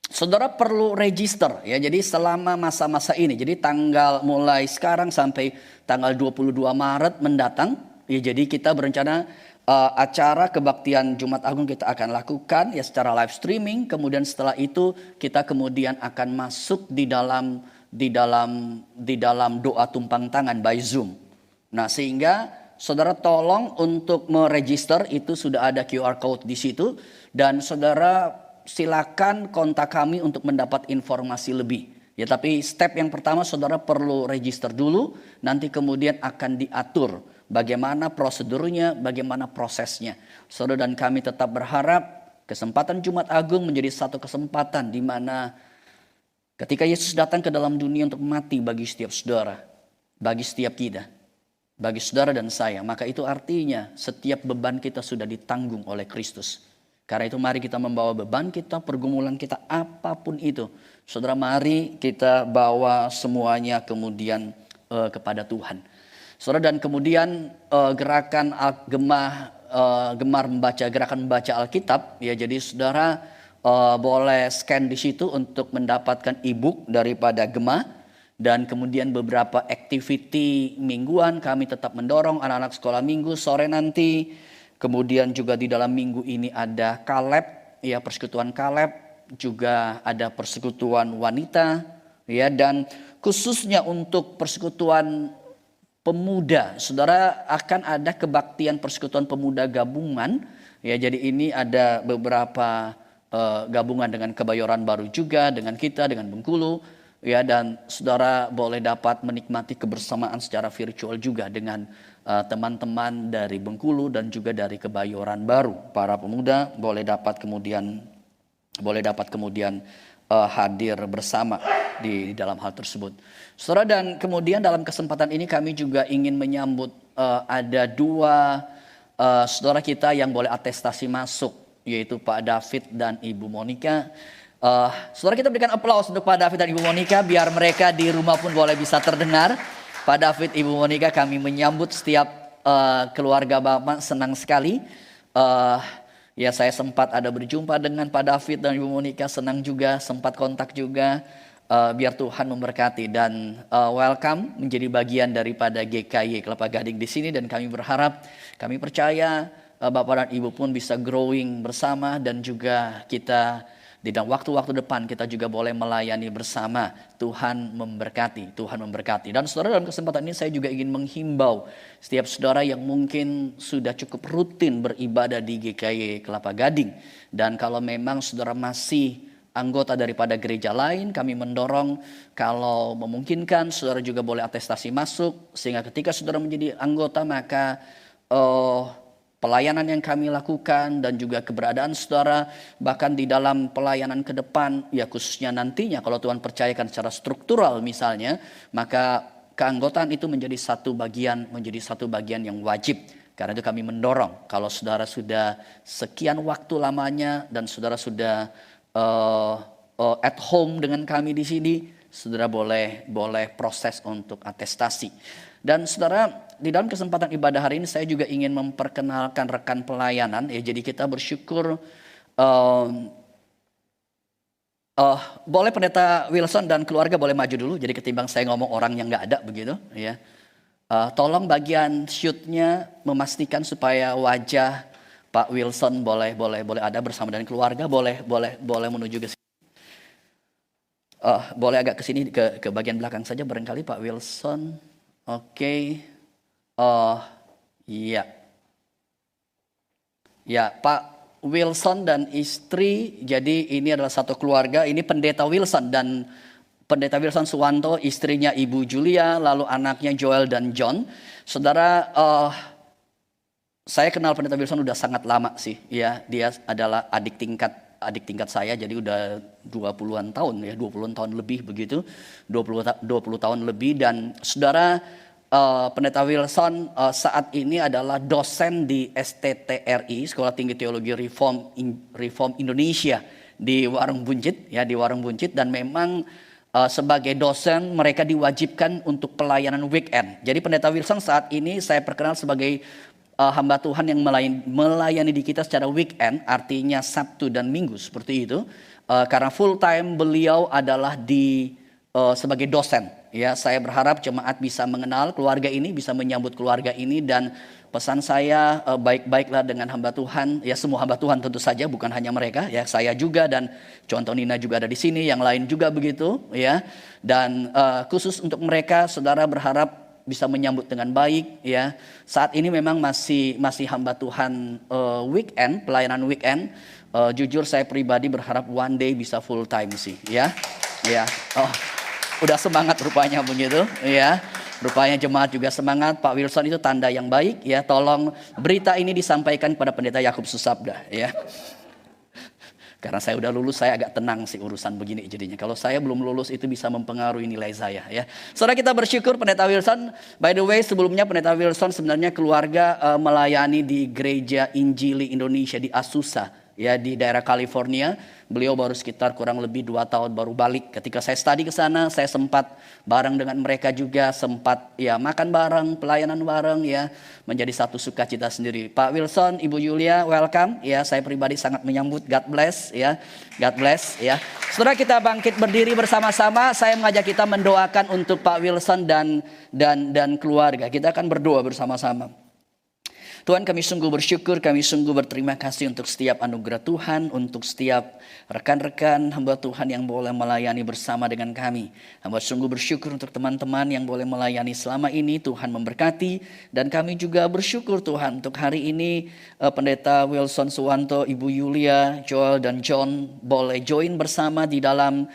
saudara perlu register ya. Jadi selama masa-masa ini, jadi mulai sekarang sampai tanggal 22 Maret mendatang ya, jadi kita berencana acara kebaktian Jumat Agung kita akan lakukan ya secara live streaming. Kemudian setelah itu kita kemudian akan masuk di dalam doa tumpang tangan by Zoom. Nah, sehingga saudara tolong untuk meregister, itu sudah ada QR code di situ, dan saudara silakan kontak kami untuk mendapat informasi lebih. Ya, tapi step yang pertama saudara perlu register dulu, nanti kemudian akan diatur bagaimana prosedurnya, bagaimana prosesnya. Saudara, dan kami tetap berharap kesempatan Jumat Agung menjadi satu kesempatan di mana ketika Yesus datang ke dalam dunia untuk mati bagi setiap saudara, bagi setiap kita, bagi saudara dan saya, maka itu artinya setiap beban kita sudah ditanggung oleh Kristus. Karena itu mari kita membawa beban kita, pergumulan kita, apapun itu. Saudara, mari kita bawa semuanya kemudian kepada Tuhan. Saudara, dan kemudian gerakan gemar membaca, gerakan membaca Alkitab. Ya, jadi saudara boleh scan di situ untuk mendapatkan e-book daripada Gema. Dan kemudian beberapa activity mingguan kami tetap mendorong anak-anak sekolah minggu sore nanti. Kemudian juga di dalam minggu ini ada Kaleb, ya, persekutuan Kaleb, juga ada persekutuan wanita, ya, dan khususnya untuk persekutuan pemuda, saudara, akan ada kebaktian persekutuan pemuda gabungan, ya. Jadi ini ada beberapa gabungan dengan Kebayoran Baru juga, dengan kita, dengan Bengkulu, ya, dan saudara boleh dapat menikmati kebersamaan secara virtual juga dengan teman-teman dari Bengkulu dan juga dari Kebayoran Baru. Para pemuda boleh dapat kemudian hadir bersama di dalam hal tersebut. Saudara, dan kemudian dalam kesempatan ini kami juga ingin menyambut ada dua saudara kita yang boleh atestasi masuk, yaitu Pak David dan Ibu Monica. Saudara, kita berikan aplaus untuk Pak David dan Ibu Monica biar mereka di rumah pun boleh bisa terdengar. Pak David, Ibu Monica, kami menyambut setiap keluarga Bapak, senang sekali. Ya, saya sempat ada berjumpa dengan Pak David dan Ibu Monica, senang juga, sempat kontak juga. Biar Tuhan memberkati dan welcome menjadi bagian daripada GKY Kelapa Gading di sini, dan kami berharap, kami percaya Bapak dan Ibu pun bisa growing bersama, dan juga kita di dalam waktu-waktu depan kita juga boleh melayani bersama. Tuhan memberkati, Tuhan memberkati. Dan saudara, dalam kesempatan ini saya juga ingin menghimbau setiap saudara yang mungkin sudah cukup rutin beribadah di GKY Kelapa Gading. Dan kalau memang saudara masih anggota daripada gereja lain, kami mendorong kalau memungkinkan saudara juga boleh atestasi masuk. Sehingga ketika saudara menjadi anggota, maka pelayanan yang kami lakukan dan juga keberadaan saudara bahkan di dalam pelayanan ke depan, ya khususnya nantinya kalau Tuhan percayakan secara struktural misalnya, maka keanggotaan itu menjadi satu bagian yang wajib. Karena itu kami mendorong kalau saudara sudah sekian waktu lamanya dan saudara sudah at home dengan kami di sini, saudara boleh proses untuk atestasi. Dan saudara, di dalam kesempatan ibadah hari ini saya juga ingin memperkenalkan rekan pelayanan. Ya, jadi kita bersyukur boleh Pendeta Wilson dan keluarga boleh maju dulu. Jadi ketimbang saya ngomong orang yang nggak ada begitu, ya. Tolong bagian shootnya memastikan supaya wajah Pak Wilson boleh ada bersama dengan keluarga. Boleh menuju ke sini. Boleh agak ke sini ke bagian belakang saja barangkali Pak Wilson. Oke. Iya. Ya, Pak Wilson dan istri, jadi ini adalah satu keluarga. Ini Pendeta Wilson dan Pendeta Wilson Suwanto, istrinya Ibu Julia, lalu anaknya Joel dan John. Saudara, saya kenal Pendeta Wilson udah sangat lama sih. Ya, dia adalah adik tingkat saya, jadi udah 20-an tahun ya, 20-an tahun lebih begitu. 20 tahun lebih. Dan saudara, Pendeta Wilson saat ini adalah dosen di STTRI, Sekolah Tinggi Teologi Reform Indonesia di Warung Buncit ya, di Warung Buncit. Dan memang sebagai dosen mereka diwajibkan untuk pelayanan weekend. Jadi Pendeta Wilson saat ini saya perkenal sebagai hamba Tuhan yang melayani di kita secara weekend, artinya Sabtu dan Minggu seperti itu. Karena full time beliau adalah sebagai dosen. Ya, saya berharap jemaat bisa mengenal keluarga ini, bisa menyambut keluarga ini. Dan pesan saya, baik-baiklah dengan hamba Tuhan. Ya, semua hamba Tuhan tentu saja, bukan hanya mereka. Ya, saya juga dan contoh Nina juga ada di sini, yang lain juga begitu. Ya, dan khusus untuk mereka, saudara berharap bisa menyambut dengan baik. Ya, saat ini memang masih hamba Tuhan weekend, pelayanan weekend. Jujur saya pribadi berharap one day bisa full time sih. Ya, ya. Udah semangat rupanya begitu, ya. Rupanya jemaat juga semangat. Pak Wilson itu tanda yang baik, ya. Tolong berita ini disampaikan kepada Pendeta Yakub Susabda, ya. Karena saya udah lulus, saya agak tenang sih urusan begini jadinya. Kalau saya belum lulus itu bisa mempengaruhi nilai saya, ya. Saudara, kita bersyukur Pendeta Wilson. By the way, sebelumnya Pendeta Wilson sebenarnya keluarga melayani di Gereja Injili Indonesia di Azusa, ya, di daerah California. Beliau baru sekitar kurang lebih 2 tahun baru balik. Ketika saya studi ke sana, saya sempat bareng dengan mereka juga, sempat ya makan bareng, pelayanan bareng, ya, menjadi satu sukacita sendiri. Pak Wilson, Ibu Julia, welcome. Ya, saya pribadi sangat menyambut. God bless, ya. God bless, ya. Saudara, kita bangkit berdiri bersama-sama. Saya mengajak kita mendoakan untuk Pak Wilson dan keluarga. Kita akan berdoa bersama-sama. Tuhan, kami sungguh bersyukur, kami sungguh berterima kasih untuk setiap anugerah Tuhan, untuk setiap rekan-rekan hamba Tuhan yang boleh melayani bersama dengan kami. Hamba sungguh bersyukur untuk teman-teman yang boleh melayani selama ini, Tuhan memberkati. Dan kami juga bersyukur Tuhan untuk hari ini Pendeta Wilson Suwanto, Ibu Yulia, Joel dan John boleh join bersama di dalam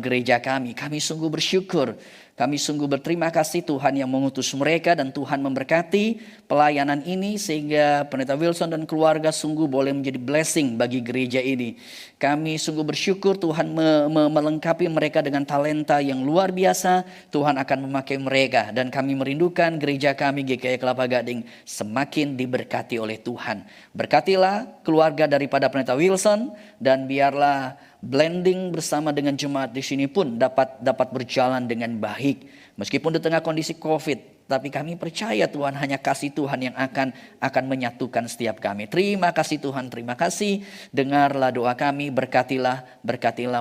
gereja kami. Kami sungguh bersyukur. Kami sungguh berterima kasih Tuhan yang mengutus mereka dan Tuhan memberkati pelayanan ini sehingga Pendeta Wilson dan keluarga sungguh boleh menjadi blessing bagi gereja ini. Kami sungguh bersyukur Tuhan melengkapi mereka dengan talenta yang luar biasa. Tuhan akan memakai mereka dan kami merindukan gereja kami GKI Kelapa Gading semakin diberkati oleh Tuhan. Berkatilah keluarga daripada Pendeta Wilson dan biarlah blending bersama dengan jemaat di sini pun dapat berjalan dengan baik. Meskipun di tengah kondisi COVID, tapi kami percaya Tuhan, hanya kasih Tuhan yang akan menyatukan setiap kami. Terima kasih Tuhan, terima kasih. Dengarlah doa kami, berkatilah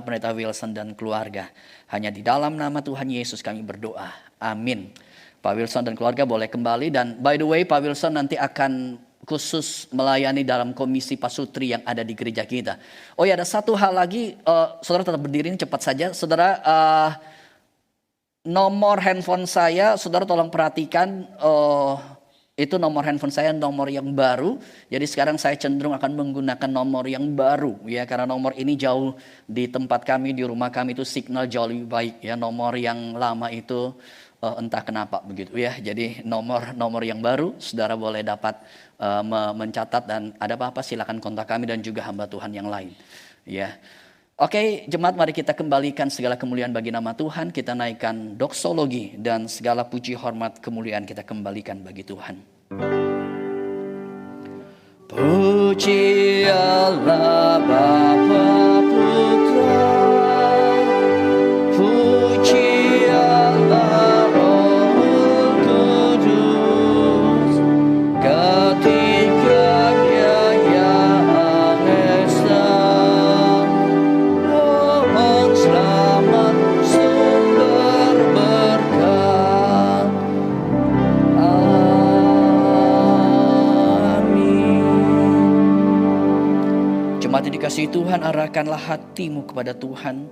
Pendeta Wilson dan keluarga. Hanya di dalam nama Tuhan Yesus kami berdoa. Amin. Pak Wilson dan keluarga boleh kembali. Dan by the way, Pak Wilson nanti akan khusus melayani dalam komisi pasutri yang ada di gereja kita. Oh ya, ada satu hal lagi, saudara tetap berdiri ini cepat saja. Saudara, nomor handphone saya, saudara tolong perhatikan, itu nomor handphone saya nomor yang baru. Jadi sekarang saya cenderung akan menggunakan nomor yang baru, ya, karena nomor ini jauh di tempat kami, di rumah kami itu signal jauh lebih baik, ya. Nomor yang lama itu entah kenapa begitu, ya. Jadi nomor yang baru, saudara boleh dapat mencatat, dan ada apa-apa silakan kontak kami dan juga hamba Tuhan yang lain, ya. Oke, jemaat, mari kita kembalikan segala kemuliaan bagi nama Tuhan. Kita naikkan doksologi dan segala puji hormat kemuliaan kita kembalikan bagi Tuhan. Puji Allah Bapa Putra, puji Allah Roh Kudus, ketiganya yang esa. Mohon selamat sumber berkat. Amin. Jemaat yang dikasihi Tuhan, arahkanlah hatimu kepada Tuhan.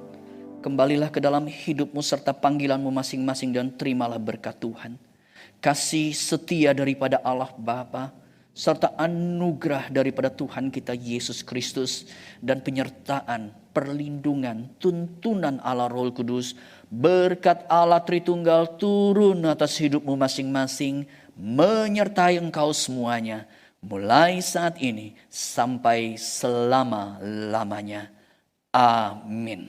Kembalilah ke dalam hidupmu serta panggilanmu masing-masing dan terimalah berkat Tuhan. kasih setia daripada Allah Bapa, serta anugerah daripada Tuhan kita Yesus Kristus, dan penyertaan, perlindungan, tuntunan Allah Roh Kudus, berkat Allah Tritunggal turun atas hidupmu masing-masing, menyertai engkau semuanya, mulai saat ini sampai selama-lamanya. Amin.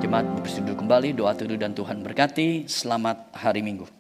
Jemaat bersetuju kembali, doa teduh dan Tuhan berkati. Selamat hari Minggu.